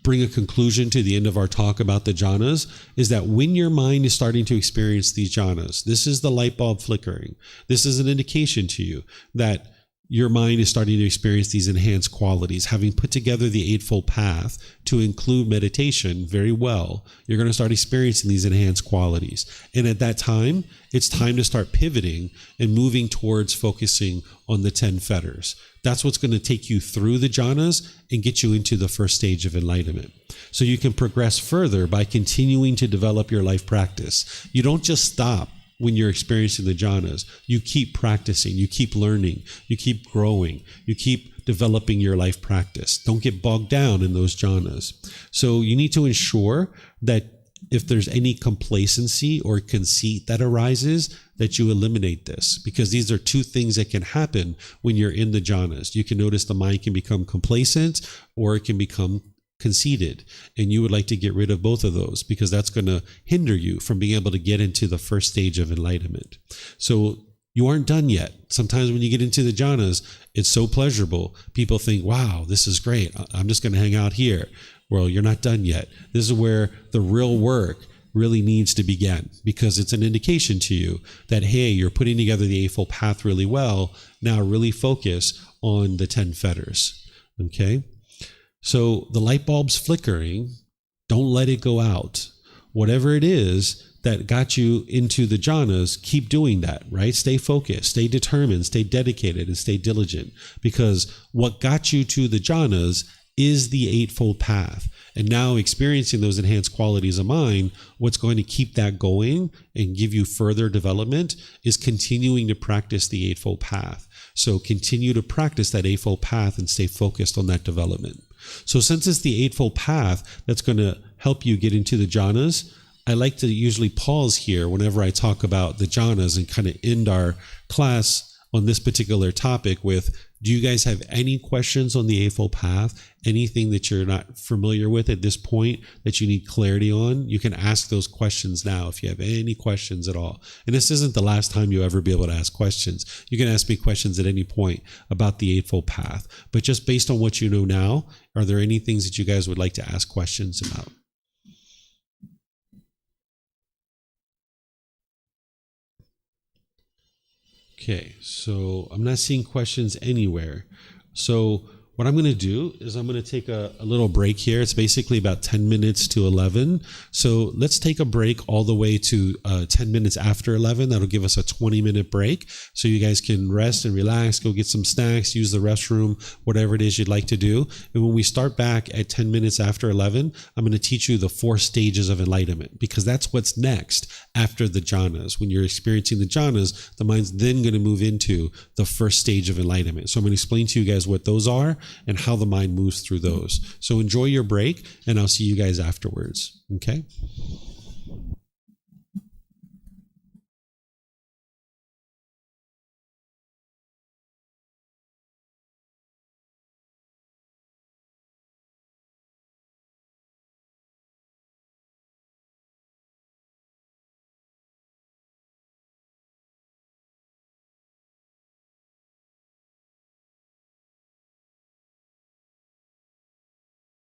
bring a conclusion to the end of our talk about the jhanas, is that when your mind is starting to experience these jhanas, this is the light bulb flickering. This is an indication to you that your mind is starting to experience these enhanced qualities. Having put together the Eightfold Path to include meditation very well, you're going to start experiencing these enhanced qualities. And at that time, it's time to start pivoting and moving towards focusing on the 10 fetters. That's what's going to take you through the jhanas and get you into the first stage of enlightenment. So you can progress further by continuing to develop your life practice. You don't just stop when you're experiencing the jhanas. You keep practicing, you keep learning, you keep growing, you keep developing your life practice. Don't get bogged down in those jhanas. So you need to ensure that if there's any complacency or conceit that arises, that you eliminate this, because these are two things that can happen when you're in the jhanas. You can notice the mind can become complacent or it can become conceited, and you would like to get rid of both of those, because that's going to hinder you from being able to get into the first stage of enlightenment. So you aren't done yet. Sometimes when you get into the jhanas, it's so pleasurable. People think, wow, this is great. I'm just going to hang out here. Well, you're not done yet. This is where the real work really needs to begin, because it's an indication to you that, hey, you're putting together the Eightfold Path really well. Now really focus on the 10 fetters. Okay? So the light bulb's flickering. Don't let it go out. Whatever it is that got you into the jhanas, keep doing that, right? Stay focused, stay determined, stay dedicated, and stay diligent, because what got you to the jhanas is the Eightfold Path. And now experiencing those enhanced qualities of mind, what's going to keep that going and give you further development is continuing to practice the Eightfold Path. So continue to practice that Eightfold Path and stay focused on that development. So since it's the Eightfold Path that's going to help you get into the jhanas, I like to usually pause here whenever I talk about the jhanas and kind of end our class on this particular topic with, do you guys have any questions on the Eightfold Path? Anything that you're not familiar with at this point that you need clarity on? You can ask those questions now if you have any questions at all. And this isn't the last time you'll ever be able to ask questions. You can ask me questions at any point about the Eightfold Path. But just based on what you know now, are there any things that you guys would like to ask questions about? Okay, so I'm not seeing questions anywhere. So what I'm going to do is I'm going to take a little break here. It's basically about 10 minutes to 11. So let's take a break all the way to 10 minutes after 11. That'll give us a 20-minute break. So you guys can rest and relax, go get some snacks, use the restroom, whatever it is you'd like to do. And when we start back at 10 minutes after 11, I'm going to teach you the 4 stages of enlightenment, because that's what's next after the jhanas. When you're experiencing the jhanas, the mind's then going to move into the first stage of enlightenment. So I'm going to explain to you guys what those are and how the mind moves through those. So enjoy your break, and I'll see you guys afterwards. Okay?